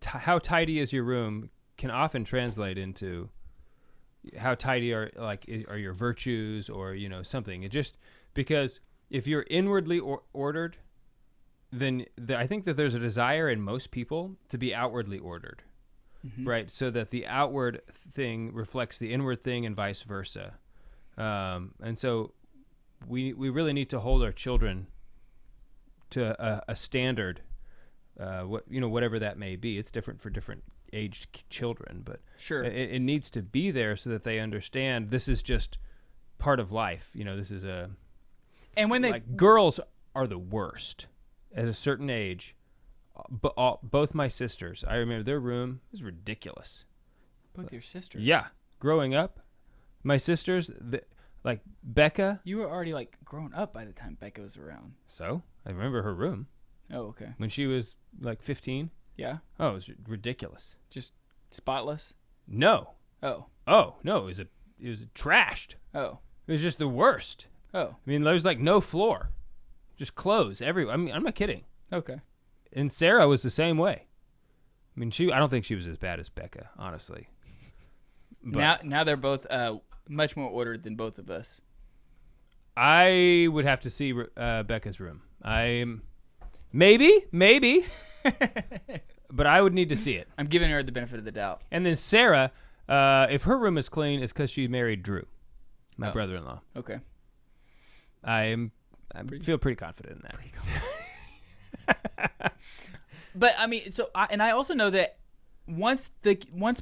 how tidy is your room can often translate into how tidy are your virtues, or something. It just, because if you're inwardly ordered, then I think that there's a desire in most people to be outwardly ordered, mm-hmm. right? So that the outward thing reflects the inward thing and vice versa. And so we really need to hold our children to a standard, whatever that may be. It's different for different aged children, but sure, it needs to be there so that they understand this is just part of life. This is and when girls are the worst at a certain age. Both my sisters, I remember their room was ridiculous. Both your sisters? Yeah. Growing up, my sisters, like Becca. You were already grown up by the time Becca was around. So I remember her room. Oh, okay. When she was 15. Yeah. Oh, it was ridiculous. Just spotless? No. Oh. Oh, no, it was trashed. Oh. It was just the worst. Oh. I mean, there was no floor. Just clothes everywhere. I mean, I'm not kidding. Okay. And Sarah was the same way. I mean, I don't think she was as bad as Becca, honestly. But now they're both much more ordered than both of us. I would have to see Becca's room. Maybe, but I would need to see it. I'm giving her the benefit of the doubt. And then Sarah, if her room is clean, it's because she married Drew, my brother-in-law. Okay. I feel pretty confident in that. But I mean, I also know that once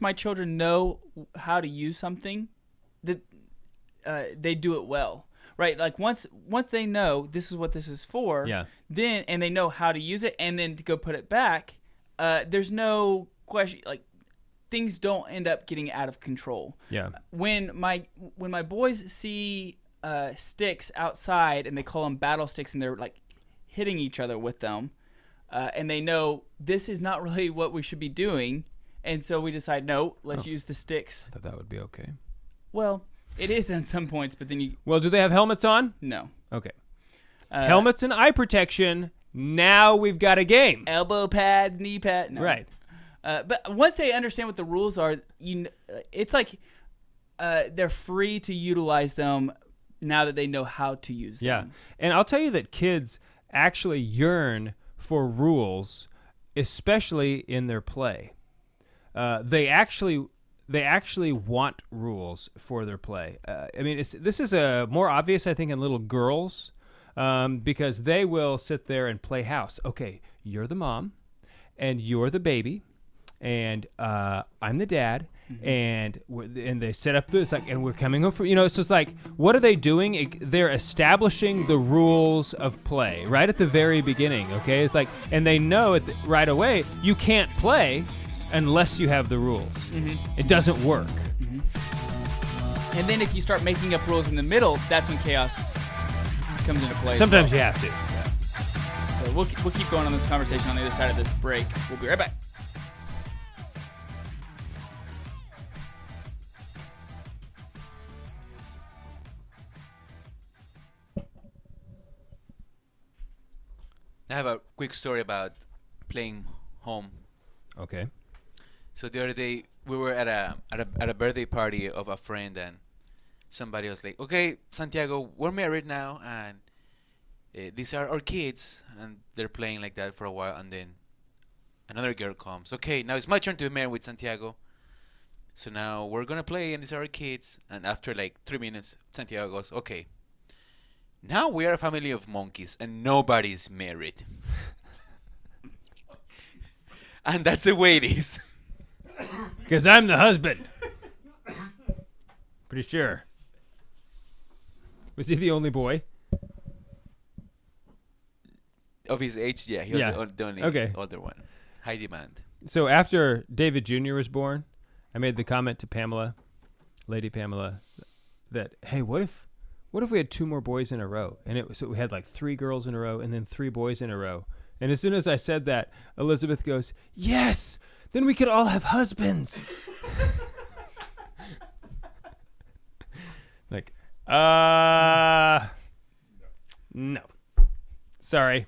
my children know how to use something, that they do it well, right? Once they know this is what this is for, yeah. Then and they know how to use it, and then to go put it back. There's no question. Things don't end up getting out of control. Yeah. When my boys see sticks outside and they call them battle sticks and they're hitting each other with them, and they know this is not really what we should be doing, and so we decide, no, let's use the sticks. I thought that would be okay. Well, it is on some points, but then you... Well, do they have helmets on? No. Okay. Helmets and eye protection. Now we've got a game. Elbow pads, knee pads. No. Right. But once they understand what the rules are, it's they're free to utilize them now that they know how to use them. Yeah. And I'll tell you that kids actually yearn for rules, especially in their play. They actually want rules for their play. I mean, this is more obvious, I think, in little girls, because they will sit there and play house. Okay, you're the mom, and you're the baby, and I'm the dad, mm-hmm. and they set up this and we're coming home for so it's what are they doing? They're establishing the rules of play right at the very beginning. Okay, it's and they know right away you can't play unless you have the rules. Mm-hmm. It doesn't work. Mm-hmm. And then if you start making up rules in the middle, that's when chaos comes into play. Sometimes you have to. Yeah. So we'll keep going on this conversation on the other side of this break. We'll be right back. I have a quick story about playing home. Okay. So the other day we were at a birthday party of a friend, and somebody was like, "Okay, Santiago, we're married now, and these are our kids, and they're playing like that for a while, and then another girl comes. Okay, now it's my turn to be married with Santiago. So now we're gonna play, and these are our kids. And after like 3 minutes, Santiago goes, "Okay, now we are a family of monkeys, and nobody's married." And that's the way it is. Because I'm the husband. Pretty sure. Was he the only boy? Of his age, yeah, he was Yeah. the only older one. High demand. So after David Jr. was born, I made the comment to Pamela, Lady Pamela, that, hey, what if we had 2 more boys in a row? And we had like 3 girls in a row and then 3 boys in a row. And as soon as I said that, Elizabeth goes, yes, then we could all have husbands. Like, no. Sorry.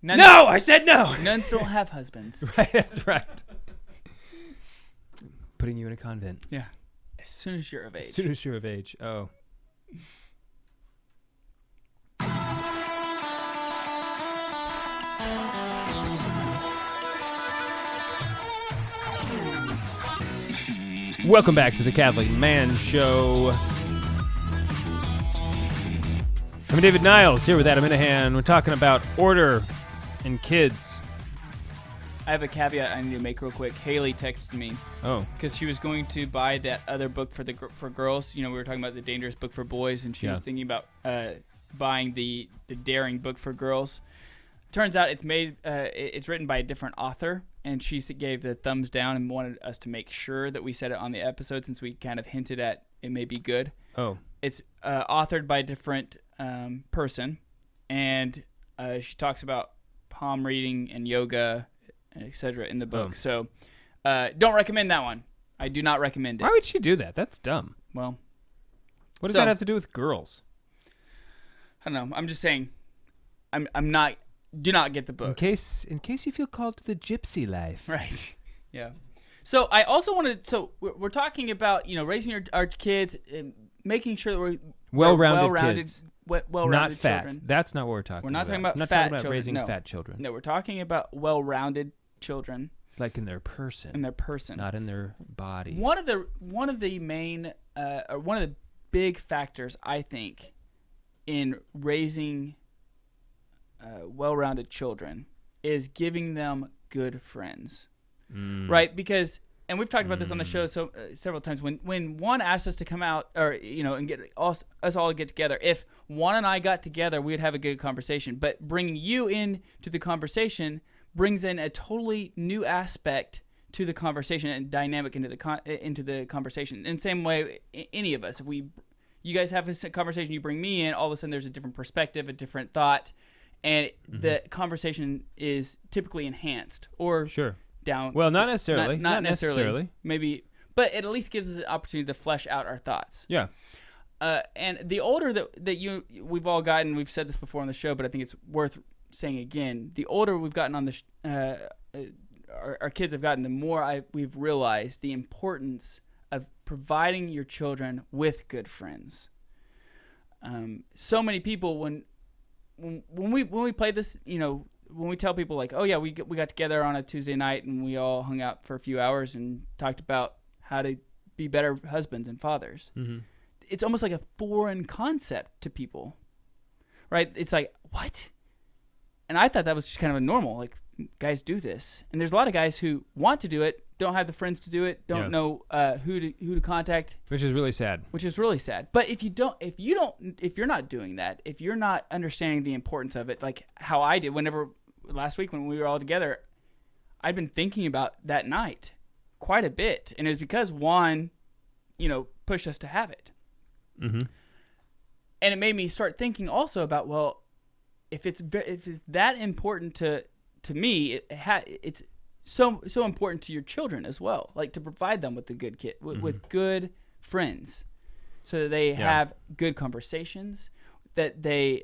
Nuns, No, I said no. Nuns don't have husbands. Right, that's right. Putting you in a convent. Yeah. As soon as you're of age. As soon as you're of age. Oh. Welcome back to the Catholic Man Show. I'm David Niles here with Adam Minahan. We're talking about order and kids. I have a caveat I need to make real quick. Haley texted me Oh. because she was going to buy that other book for girls. You know, we were talking about the dangerous book for boys, and she was thinking about buying the daring book for girls. Turns out it's written by a different author, and she gave the thumbs down and wanted us to make sure that we said it on the episode since we kind of hinted at it may be good. Oh. It's authored by a different person, and she talks about palm reading and yoga, and etc. in the book. So don't recommend that one. I do not recommend it. Why would she do that? That's dumb. Well, What does that have to do with girls? I don't know. I'm just saying. I'm not. Do not get the book. In case you feel called to the gypsy life. Right. Yeah. So I also wanted. So we're talking about raising our kids, and making sure that we're Well-rounded kids. Well-rounded Not fat. children. That's not what we're talking about. We're not talking about We're not fat talking about children. raising No. fat children. No, we're talking about well-rounded children Like in their person. Not in their body. One of the main or one of the big factors I think in raising well-rounded children is giving them good friends, right? Because, and we've talked about this on the show several times. When Juan asked us to come out, or and get us all to get together, if Juan and I got together, we would have a good conversation. But bringing you into the conversation brings in a totally new aspect to the conversation and dynamic into the conversation. In the same way, any of us, if you guys have a conversation, you bring me in, all of a sudden there's a different perspective, a different thought, and the conversation is typically enhanced or down. Well, not necessarily. Not necessarily. Maybe, but it at least gives us an opportunity to flesh out our thoughts. Yeah. And the older that we've all gotten, we've said this before on the show, but I think it's worth saying again. The older we've gotten on our kids have gotten, the more we've realized the importance of providing your children with good friends. So many people when we play this, when we tell people like, oh yeah, we got together on a Tuesday night and we all hung out for a few hours and talked about how to be better husbands and fathers. Mm-hmm. It's almost like a foreign concept to people, right? It's like, what? And I thought that was just kind of a normal, like, guys do this. And there's a lot of guys who want to do it, don't have the friends to do it, don't know who to contact, which is really sad. But if you're not doing that, if you're not understanding the importance of it, like how I did last week when we were all together, I'd been thinking about that night quite a bit, and it was because Juan, pushed us to have it. Mm-hmm. And it made me start thinking also about, well, if it's that important to me, it's so important to your children as well, like to provide them with the good with good friends, so that they have good conversations, that they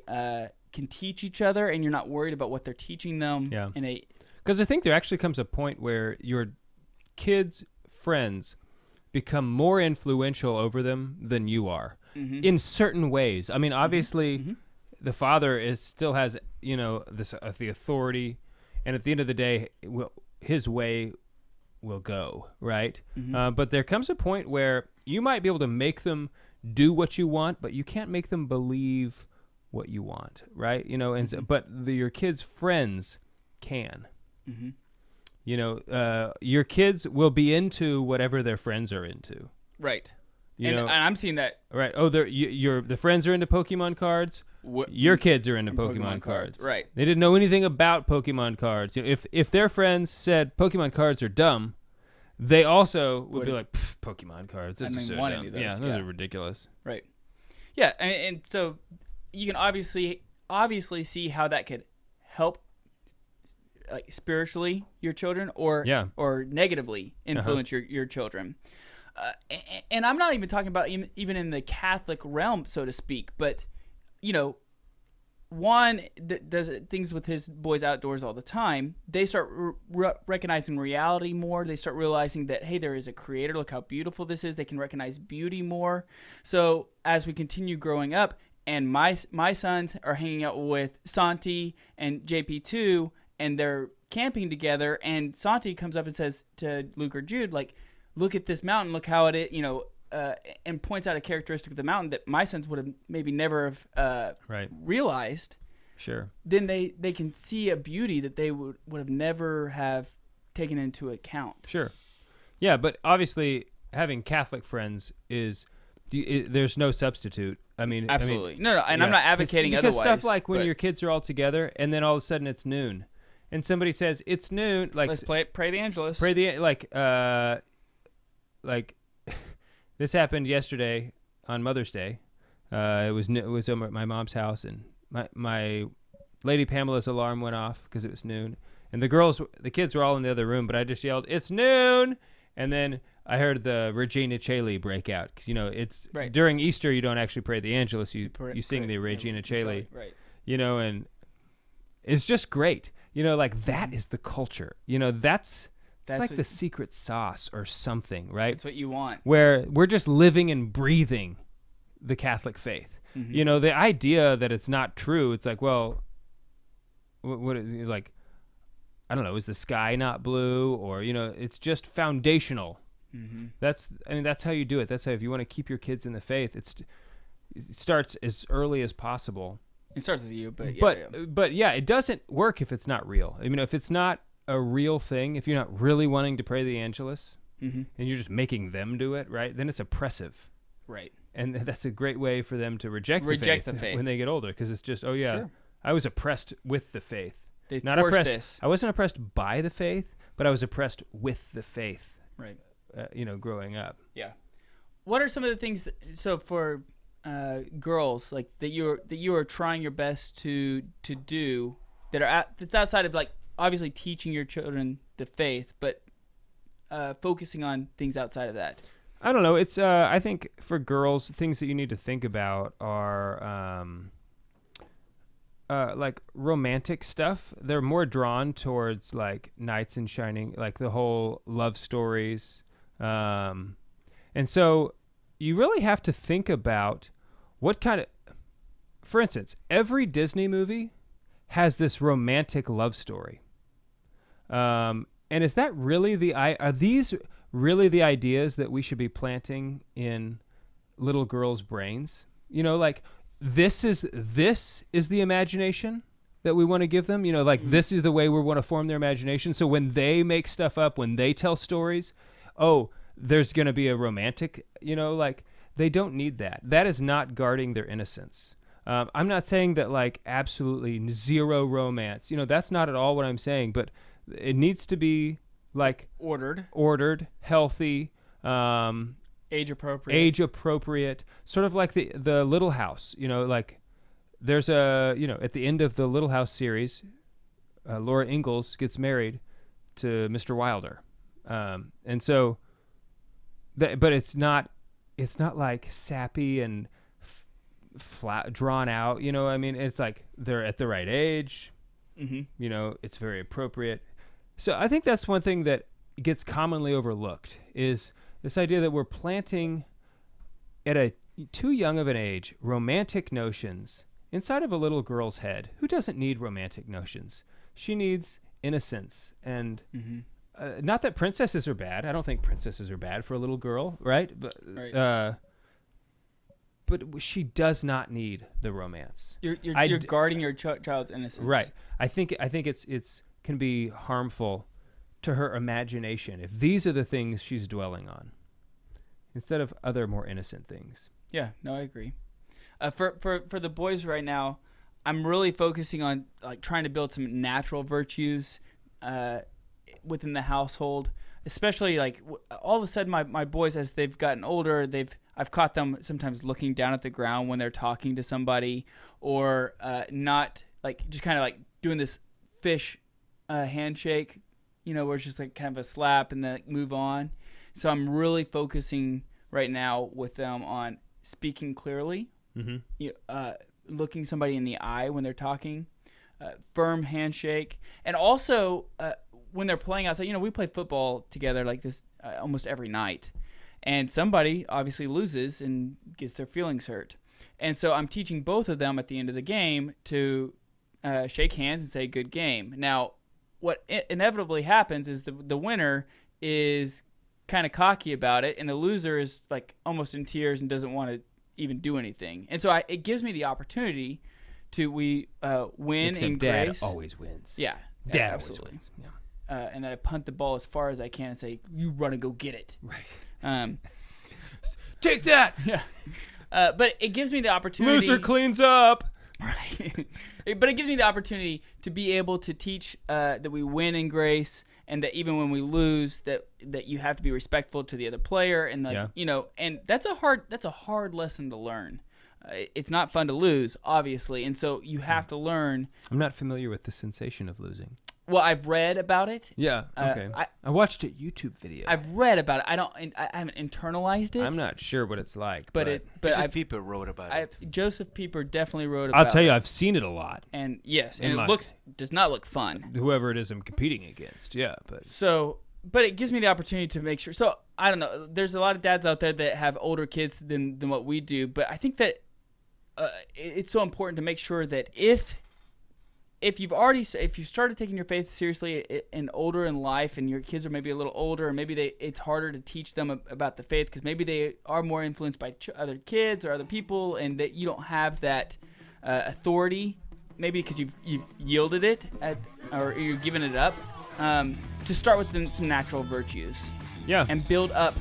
can teach each other, and you're not worried about what they're teaching them. Yeah. Because I think there actually comes a point where your kids' friends become more influential over them than you are in certain ways. I mean, obviously, the father still has, the authority, and at the end of the day, his way will go, right? But there comes a point where you might be able to make them do what you want, but you can't make them believe what you want, right? But your kids' friends can. Your kids will be into whatever their friends are into. Right. And I'm seeing that. Right. Oh, the friends are into Pokemon cards. Your kids are into Pokemon cards. Right. They didn't know anything about Pokemon cards. If their friends said Pokemon cards are dumb, they also would be like, Pokemon cards. I didn't want any of those. Yeah, those are ridiculous. Right. Yeah, and so you can obviously see how that could help, like, spiritually your children, or negatively influence your children. And I'm not even talking about even in the Catholic realm, so to speak, but Juan does things with his boys outdoors all the time. They start recognizing reality more. They start realizing that, hey, there is a creator. Look how beautiful this is. They can recognize beauty more. So as we continue growing up, and my sons are hanging out with Santi and JP2, and they're camping together, and Santi comes up and says to Luke or Jude, like, look at this mountain, look how it is, and points out a characteristic of the mountain that my sons would have maybe never have realized. Sure. Then they can see a beauty that they would have never have taken into account. Sure. Yeah, but obviously having Catholic friends there's no substitute. Absolutely. No, and I'm not advocating because otherwise. Stuff like when your kids are all together and then all of a sudden it's noon, and somebody says it's noon, like, let's pray the Angelus. Like this happened yesterday on Mother's Day. It was over at my mom's house, and my Lady Pamela's alarm went off because it was noon, and the kids were all in the other room, but I just yelled, "It's noon!" And then I heard the Regina Coeli break out, because it's during Easter you don't actually pray the Angelus, you sing the Regina Coeli, right? And it's just great, like that is the culture, That's like the secret sauce or something, right? That's what you want. Where we're just living and breathing the Catholic faith. The idea that it's not true, it's like, well, what like, I don't know, is the sky not blue? Or, it's just foundational. That's how you do it. That's how, if you want to keep your kids in the faith, it starts as early as possible. It starts with you, but it doesn't work if it's not real. If it's not a real thing, if you're not really wanting to pray the Angelus, and you're just making them do it, right? Then it's oppressive, right? And that's a great way for them to reject the faith when they get older, because it's just, sure. I was oppressed with the faith. They not oppressed. This. I wasn't oppressed by the faith, but I was oppressed with the faith. Right. Growing up. Yeah. What are some of the things for girls, like that you are trying your best to do that's outside of, like, obviously teaching your children the faith, but focusing on things outside of that? I don't know. It's I think for girls, things that you need to think about are like romantic stuff. They're more drawn towards, like, knights in shining, like the whole love stories. And so you really have to think about what kind of, for instance, every Disney movie has this romantic love story. And is that really are these really the ideas that we should be planting in little girls' brains? Like, this is the imagination that we want to give them, this is the way we want to form their imagination. So when they make stuff up, when they tell stories, there's going to be a romantic, like, they don't need that. That is not guarding their innocence. I'm not saying that, like, absolutely zero romance. That's not at all what I'm saying, but it needs to be, like, ordered, healthy, age appropriate, sort of like the Little House. Like, there's at the end of the Little House series, Laura Ingalls gets married to Mr. Wilder, and so, but it's not like sappy and flat, drawn out. It's like they're at the right age. It's very appropriate. So I think that's one thing that gets commonly overlooked, is this idea that we're planting at a too young of an age romantic notions inside of a little girl's head who doesn't need romantic notions. She needs innocence. And not that princesses are bad. I don't think princesses are bad for a little girl, right? But she does not need the romance. You're guarding your child's innocence. Right. I think it's can be harmful to her imagination if these are the things she's dwelling on instead of other more innocent things. Yeah, no, I agree. For the boys right now, I'm really focusing on like trying to build some natural virtues within the household, especially like all of a sudden my boys, as they've gotten older, I've caught them sometimes looking down at the ground when they're talking to somebody, or not like just kind of like doing this fish handshake, where it's just like kind of a slap and then like move on. So I'm really focusing right now with them on speaking clearly, looking somebody in the eye when they're talking, firm handshake, and also when they're playing outside. We play football together like this almost every night, and somebody obviously loses and gets their feelings hurt, and so I'm teaching both of them at the end of the game to shake hands and say good game. Now, what inevitably happens is the winner is kind of cocky about it, and the loser is like almost in tears and doesn't want to even do anything. And so it gives me the opportunity to win in Dad grace. Always wins. Yeah, Dad absolutely. always wins. Yeah. And then I punt the ball as far as I can and say, "You run and go get it." Right. Take that. Yeah. But it gives me the opportunity. Loser cleans up. Right. But it gives me the opportunity to be able to teach that we win in grace, and that even when we lose, that you have to be respectful to the other player, and and that's a hard lesson to learn. It's not fun to lose, obviously, and so you have to learn. I'm not familiar with the sensation of losing. Well, I've read about it. Yeah. Okay. I watched a YouTube video. I've read about it. I haven't internalized it. I'm not sure what it's like, but Joseph Pieper wrote about it. Joseph Pieper definitely wrote about it. I'll tell you, I've seen it a lot. And yes, and it does not look fun. Whoever it is I'm competing against, yeah. But it gives me the opportunity to make sure. So I don't know. There's a lot of dads out there that have older kids than what we do, but I think that it's so important to make sure that if you started taking your faith seriously and older in life, and your kids are maybe a little older, and maybe it's harder to teach them about the faith because maybe they are more influenced by other kids or other people, and that you don't have that authority, maybe because you've yielded it or you've given it up, to start with some natural virtues, and build up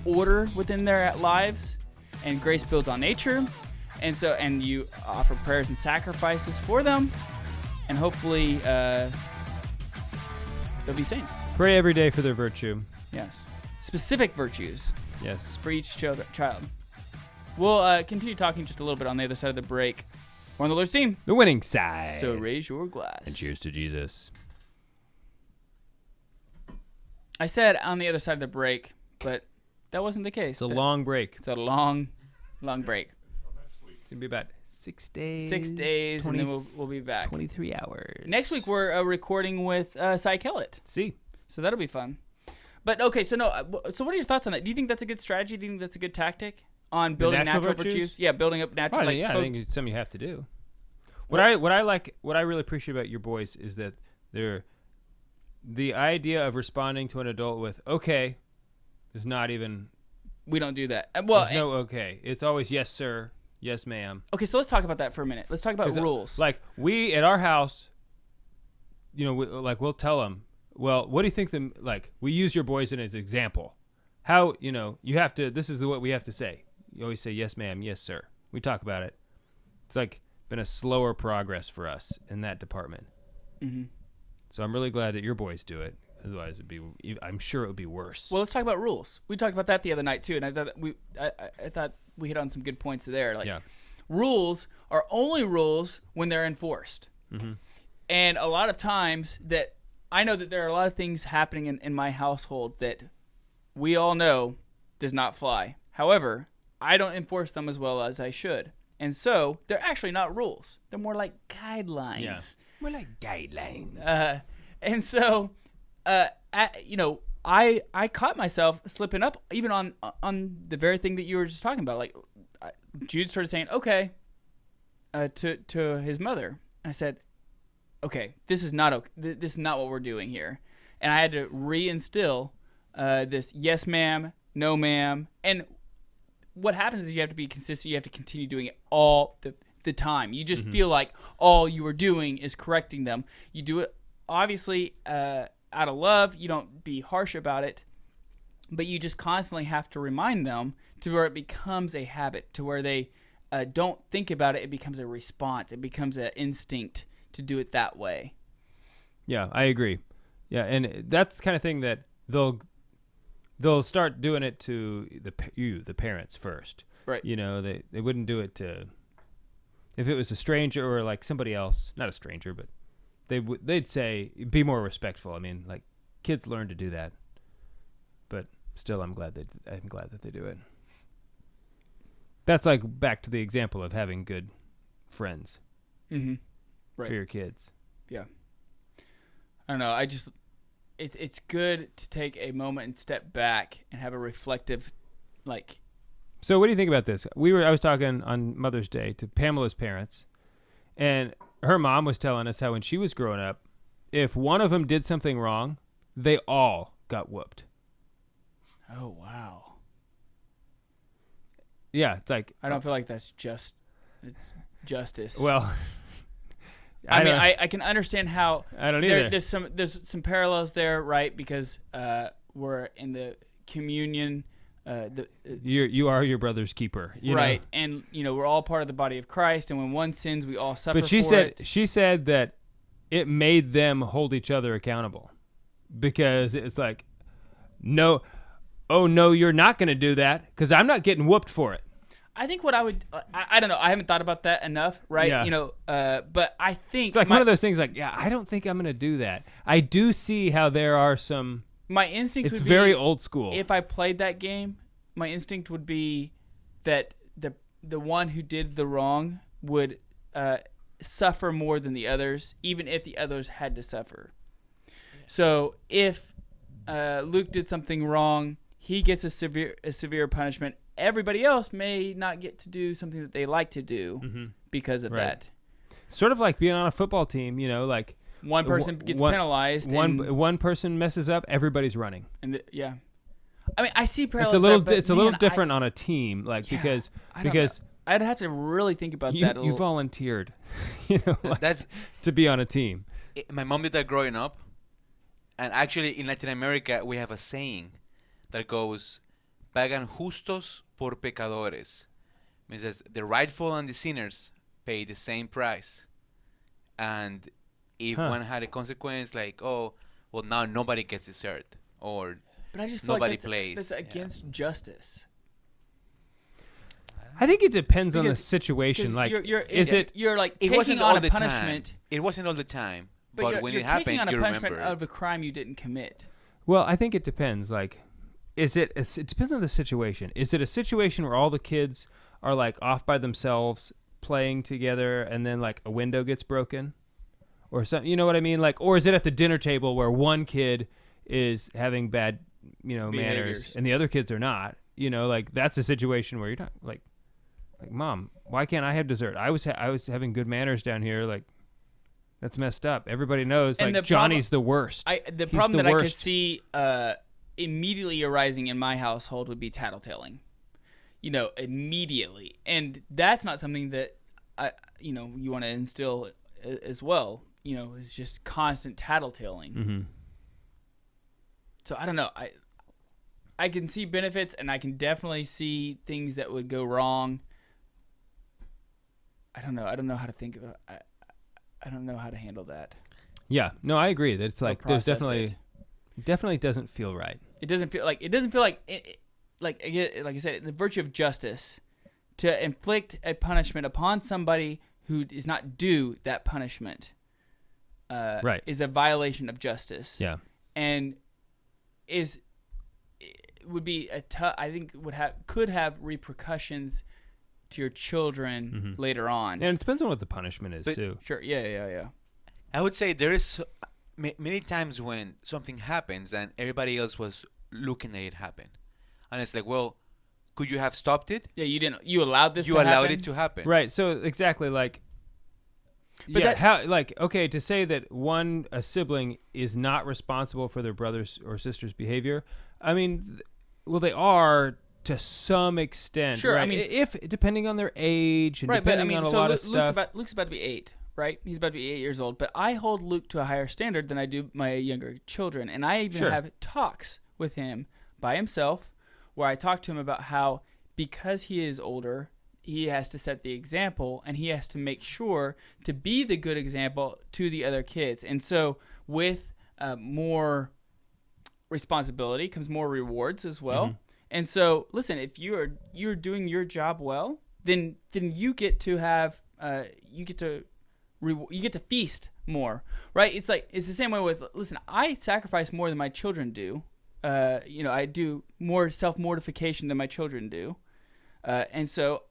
order within their lives, and grace builds on nature, and you offer prayers and sacrifices for them. And hopefully, they'll be saints. Pray every day for their virtue. Yes. Specific virtues. Yes. For each child. We'll continue talking just a little bit on the other side of the break. We're on the Lord's team. The winning side. So raise your glass. And cheers to Jesus. I said on the other side of the break, but that wasn't the case. It's a long break. It's a long, long break. It's going to be about 6 days. 6 days, and then we'll be back. 23 hours. Next week, we're recording with Cy Kellett. See. So that'll be fun. But, okay, so what are your thoughts on that? Do you think that's a good strategy? Do you think that's a good tactic on building natural virtues? Yeah, building up natural. I think it's something you have to do. What I really appreciate about your boys is that the idea of responding to an adult with "okay" is not even. We don't do that. Well, there's no okay. It's always yes, sir. Yes, ma'am. Okay, so let's talk about that for a minute. Let's talk about rules. Like we at our house, we'll tell them, well, what do you think we use your boys as an example. How, you have to, this is what we have to say. You always say, yes, ma'am, yes, sir. We talk about it. It's been a slower progress for us in that department. Mm-hmm. So I'm really glad that your boys do it. Otherwise, I'm sure it would be worse. Well, let's talk about rules. We talked about that the other night too, and I thought we hit on some good points there. Rules are only rules when they're enforced. Mm-hmm. And a lot of times that I know that there are a lot of things happening in my household that we all know does not fly. However, I don't enforce them as well as I should. And so they're actually not rules. They're more like guidelines. Yeah. More like guidelines. And so, I caught myself slipping up even on the very thing that you were just talking about. Jude started saying, okay, to his mother. And I said, okay, this is not okay. This is not what we're doing here. And I had to reinstill this yes ma'am, no ma'am. And what happens is you have to be consistent. You have to continue doing it all the time. You just feel like all you are doing is correcting them. You do it obviously out of love. You don't be harsh about it, but you just constantly have to remind them to where it becomes a habit, to where they don't think about it. It becomes a response. It becomes an instinct to do it that way. Yeah, I agree. Yeah, and that's the kind of thing that they'll start doing it to the parents first. Right. You know, they wouldn't do it to, if it was a stranger or like somebody else, not a stranger, but they'd say be more respectful. I mean, like kids learn to do that. But still, I'm glad that they do it. That's like back to the example of having good friends Right. for your kids. Yeah. I don't know. It's good to take a moment and step back and have a reflective, like. So what do you think about this? I was talking on Mother's Day to Pamela's parents, and her mom was telling us how when she was growing up, if one of them did something wrong, they all got whooped. Oh, wow. Yeah, it's like I don't feel like that's it's justice. well, I mean, I can understand how I don't either. there's some parallels there, right? Because we're in the communion, you are your brother's keeper, right? know? And we're all part of the body of Christ, and when one sins, we all suffer. But she said that it made them hold each other accountable, because it's like, no, oh no, you're not going to do that because I'm not getting whooped for it. I think what I would, I don't know. I haven't thought about that enough, right? Yeah. But I think it's like one of those things. Like, yeah, I don't think I'm going to do that. I do see how there are some. My instincts It's would very be, old school. If I played that game, my instinct would be that the one who did the wrong would suffer more than the others, even if the others had to suffer. So if Luke did something wrong, he gets a severe punishment. Everybody else may not get to do something that they like to do because of that. Sort of like being on a football team, like one person gets penalized. One person messes up, everybody's running. And yeah, I mean, I see parallels. It's a little different on a team, because I'd have to really think about that. You volunteered, that's to be on a team. My mom did that growing up, and actually in Latin America we have a saying that goes, "Pagan justos por pecadores," means that the rightful and the sinners pay the same price. And if one had a consequence like, oh, well, now nobody gets dessert, or but I just feel nobody like plays. That's against justice. I think it depends on the situation. Like, you're like taking on a punishment. It wasn't all the time, but when you're it happened, taking on a you punishment remember. of a crime you didn't commit. Well, I think it depends. Like, it depends on the situation. Is it a situation where all the kids are like off by themselves playing together, and then like a window gets broken, or something? You know what I mean? Like, or is it at the dinner table where one kid is having bad, manners, and the other kids are not? Like that's a situation where you're not like, Mom, why can't I have dessert? I was having good manners down here. Like, that's messed up. Everybody knows. And like Johnny's the worst. The problem that I could see immediately arising in my household would be tattletelling. Immediately, and that's not something that you want to instill as well. It's just constant tattletelling. Mm-hmm. So I don't know. I can see benefits, and I can definitely see things that would go wrong. I don't know. I don't know how to think of it. I don't know how to handle that. Yeah. No, I agree that it's like there's it definitely doesn't feel right. It doesn't feel like like I said, the virtue of justice to inflict a punishment upon somebody who is not due that punishment. Right. Is a violation of justice. Yeah. And would be I think could have repercussions to your children later on. And it depends on what the punishment is too. Sure. Yeah. I would say there is many times when something happens and everybody else was looking at it happen, and it's like, well, could you have stopped it? Yeah, you didn't. You allowed this. You to allowed happen? it to happen. Right. So exactly like. But Yeah. that- How like okay to say that a sibling is not responsible for their brother's or sister's behavior. I mean, well, they are to some extent. Sure, I Right? mean- if depending on their age and Right, but I depending mean, on a so lot of Luke's stuff. Luke's about to be 8, right? He's about to be 8 years old. But I hold Luke to a higher standard than I do my younger children, and I even Sure. have talks with him by himself, where I talk to him about how because he is older, he has to set the example, and he has to make sure to be the good example to the other kids. And so, with more responsibility comes more rewards as well. Mm-hmm. And so, listen, if you're doing your job well, then you get to have you get to feast more, right? It's the same way with, listen, I sacrifice more than my children do. I do more self-mortification than my children do, and so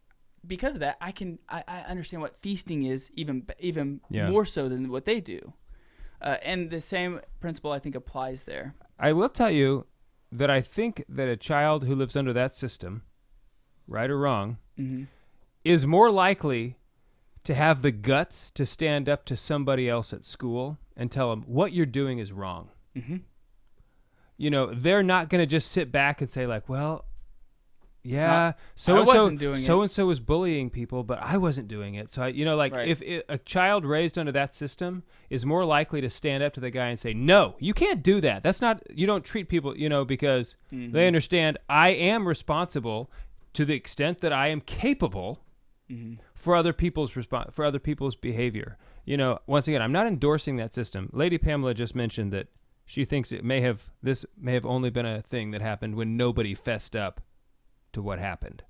because of that, I understand what feasting is even Yeah. more so than what they do, and the same principle I think applies there. I will tell you that I think that a child who lives under that system, right or wrong, Mm-hmm. is more likely to have the guts to stand up to somebody else at school and tell them what you're doing is wrong. Mm-hmm. You know, they're not going to just sit back and say like, well, yeah, not- so I and wasn't doing it. so and so was bullying people, but I wasn't doing it. So like Right. if a child raised under that system is more likely to stand up to the guy and say, no, you can't do that. That's not, you don't treat people, because Mm-hmm. they understand I am responsible to the extent that I am capable Mm-hmm. for other people's behavior. Once again, I'm not endorsing that system. Lady Pamela just mentioned that she thinks this may have only been a thing that happened when nobody fessed up to what happened.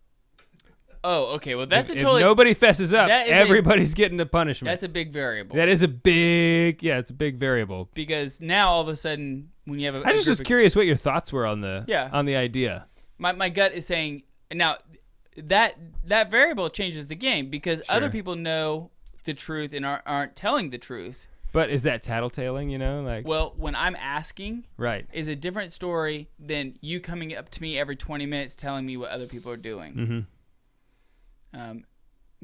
Oh, okay. Well, that's if a totally nobody fesses up, that is everybody's getting the punishment. that's a big variable. That is a big, it's a big variable. Because now all of a sudden, when you have I just group was of- curious what your thoughts were on the Yeah. on the idea. my gut is saying now that variable changes the game because other Sure. people know the truth and aren't telling the truth. But is that tattletaling? Like, Well, when I'm asking right? is a different story than you coming up to me every 20 minutes telling me what other people are doing. Mm-hmm.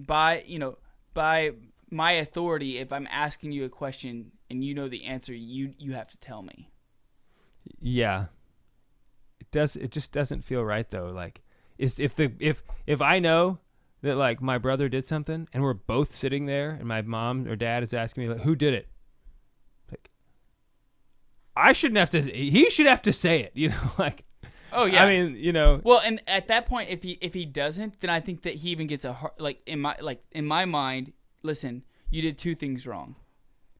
By my authority, if I'm asking you a question and you know the answer, you have to tell me. Yeah. It just doesn't feel right though. Like, if I know that like my brother did something and we're both sitting there and my mom or dad is asking me like, who did it? Like, I shouldn't have to. He should have to say it. Like. Oh yeah. I mean, Well, and at that point, if he doesn't, then I think that he even gets in my mind. Listen, you did 2 things wrong.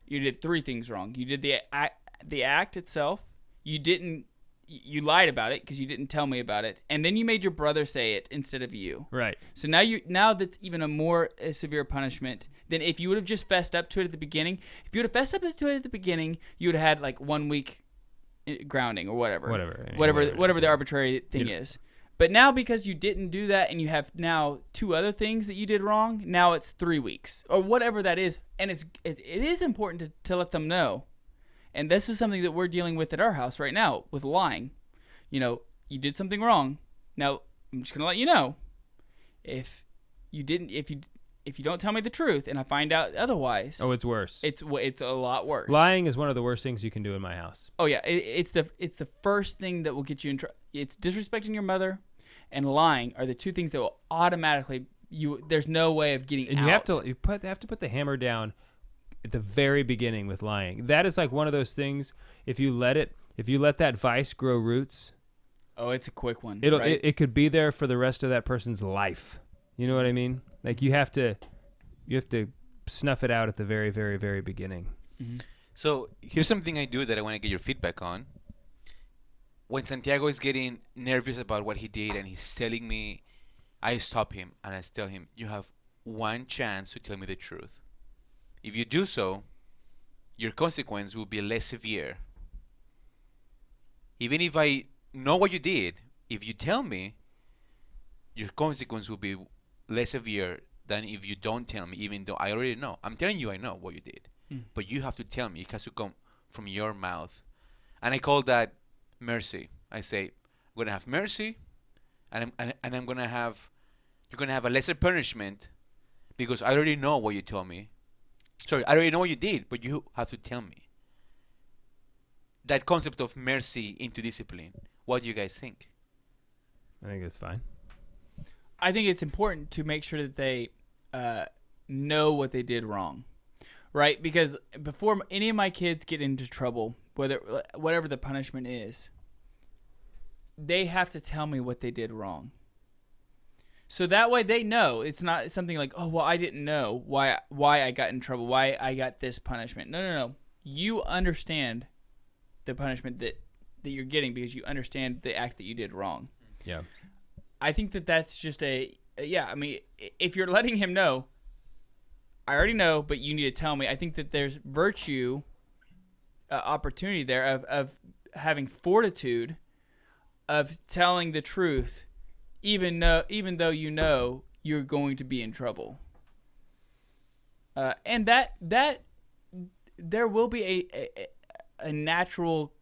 You did 3 things wrong. You did the act itself. You lied about it because you didn't tell me about it, and then you made your brother say it instead of you. right. So now that's even a more severe punishment than if you would have just fessed up to it at the beginning. If you would have fessed up to it at the beginning, you would have had like 1 week grounding or whatever Whatever the arbitrary thing is. But now because you didn't do that and you have now 2 other things that you did wrong, now it's 3 weeks or whatever that is, and it is important to let them know. And this is something that we're dealing with at our house right now with lying. You did something wrong. Now I'm just gonna let you know, if you don't tell me the truth and I find out otherwise, Oh, it's worse. it's a lot worse. Lying is one of the worst things you can do in my house. Oh yeah, it's the first thing that will get you in trouble. It's disrespecting your mother, and lying are the 2 things that will automatically there's no way of getting And out. you have to put the hammer down at the very beginning with lying. That is like one of those things. If you let that vice grow roots, Oh, it's a quick one. it it could be there for the rest of that person's life. You know what I mean? Like you have to snuff it out at the very, very, very beginning. So here's something I do that I want to get your feedback on. When Santiago is getting nervous about what he did and he's telling me, I stop him and I tell him, you have 1 chance to tell me the truth. If you do so, your consequence will be less severe. Even if I know what you did, if you tell me, your consequence will be less severe than if you don't tell me, even though I already know. I'm telling you I know what you did. But you have to tell me. It has to come from your mouth. And I call that mercy. I say, I'm going to have mercy, I'm gonna have, you're gonna have a lesser punishment because I already know what you told me. Sorry, I already know what you did, but you have to tell me. That concept of mercy into discipline. What do you guys think? I think that's fine. I think it's important to make sure that they know what they did wrong, right? Because before any of my kids get into trouble, whatever the punishment is, they have to tell me what they did wrong. So that way they know. It's not something like, oh, well, I didn't know why I got in trouble, why I got this punishment. No. You understand the punishment that you're getting because you understand the act that you did wrong. Yeah. I think that's just I mean, if you're letting him know, I already know, but you need to tell me. I think that there's virtue, opportunity there of having fortitude, of telling the truth, even though you know you're going to be in trouble. And that there will be a natural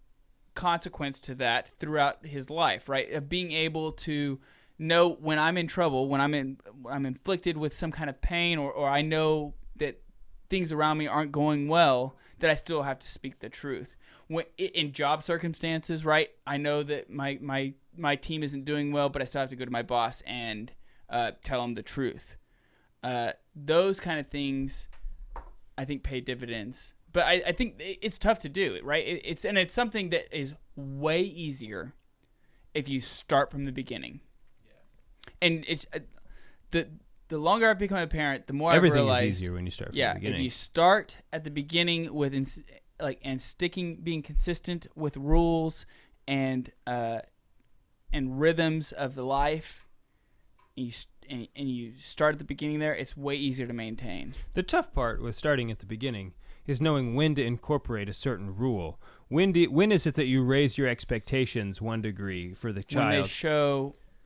consequence to that throughout his life, right? Of being able to know when I'm in trouble, when I'm inflicted with some kind of pain, or I know that things around me aren't going well, that I still have to speak the truth. When in job circumstances, right? I know that my team isn't doing well, but I still have to go to my boss and tell him the truth. Those kind of things, I think, pay dividends. But I think it's tough to do, right? It's something that is way easier if you start from the beginning. And it's the longer I've become a parent, the more Everything I've realized is easier when you start from the beginning. If you start at the beginning with being consistent with rules and rhythms of life, and you start at the beginning there, it's way easier to maintain. The tough part with starting at the beginning is knowing when to incorporate a certain rule. When is it that you raise your expectations 1 degree for the child?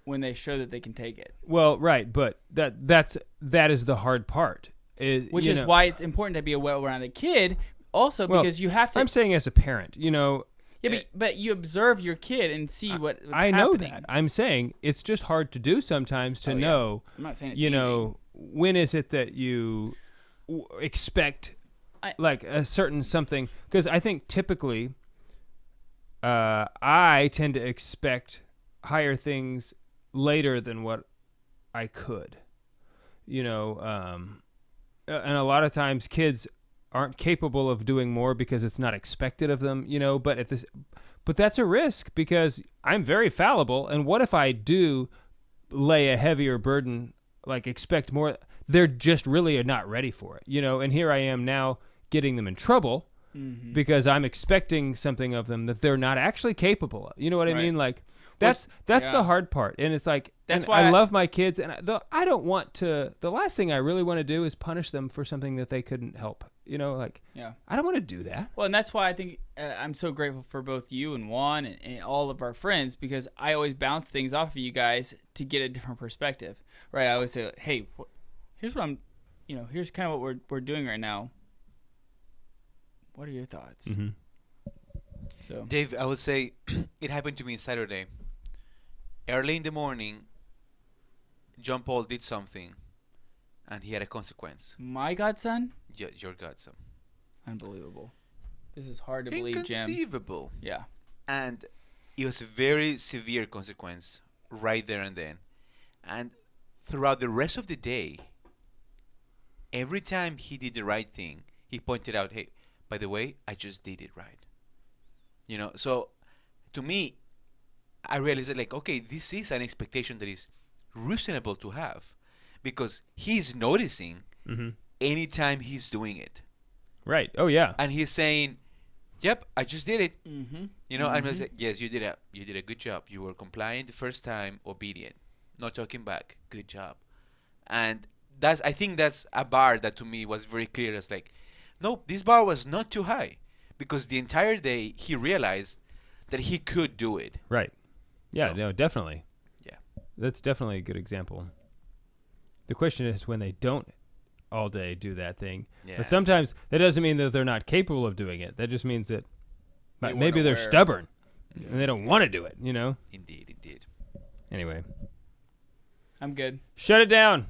When they show that they can take it. Well, right, but that is the hard part. Which is why it's important to be a well-rounded kid. Also, because you have to. I'm saying as a parent, Yeah, but you observe your kid and see what's I happening. know that. I'm saying it's just hard to do sometimes to know. I'm not saying it's easy. When is it that you expect like a certain something? Because I think typically, I tend to expect higher things later than what I could, and a lot of times kids aren't capable of doing more because it's not expected of them, but that's a risk because I'm very fallible. And what if I do lay a heavier burden, like expect more, they're just really not ready for it, and here I am now getting them in trouble because I'm expecting something of them that they're not actually capable of. You know what I mean? Like, that's the hard part, and it's like that's why I love my kids, and I don't want to. The last thing I really want to do is punish them for something that they couldn't help. I don't want to do that. Well, and that's why I think I'm so grateful for both you and Juan and all of our friends, because I always bounce things off of you guys to get a different perspective, right? I always say, hey, here's what I'm, here's kind of what we're doing right now. What are your thoughts? Mm-hmm. So, Dave, I would say it happened to me Saturday. Early in the morning, John Paul did something, and he had a consequence. My godson? Your godson. Unbelievable. This is hard to believe, Jim. Inconceivable. Yeah. And it was a very severe consequence right there and then. And throughout the rest of the day, every time he did the right thing, he pointed out, hey, by the way, I just did it right. So to me, I realized that, okay, this is an expectation that is reasonable to have because he's noticing anytime he's doing it. Right. Oh, yeah. And he's saying, yep, I just did it. Mm-hmm. And I say, yes, you did a good job. You were compliant the first time, obedient, not talking back. Good job. And I think that's a bar that to me was very clear. It's like, no, this bar was not too high because the entire day he realized that he could do it. Right. Yeah, no, definitely. Yeah. That's definitely a good example. The question is when they don't all day do that thing. Yeah. But sometimes that doesn't mean that they're not capable of doing it. That just means that maybe they're stubborn and they don't want to do it, Indeed. Anyway. I'm good. Shut it down.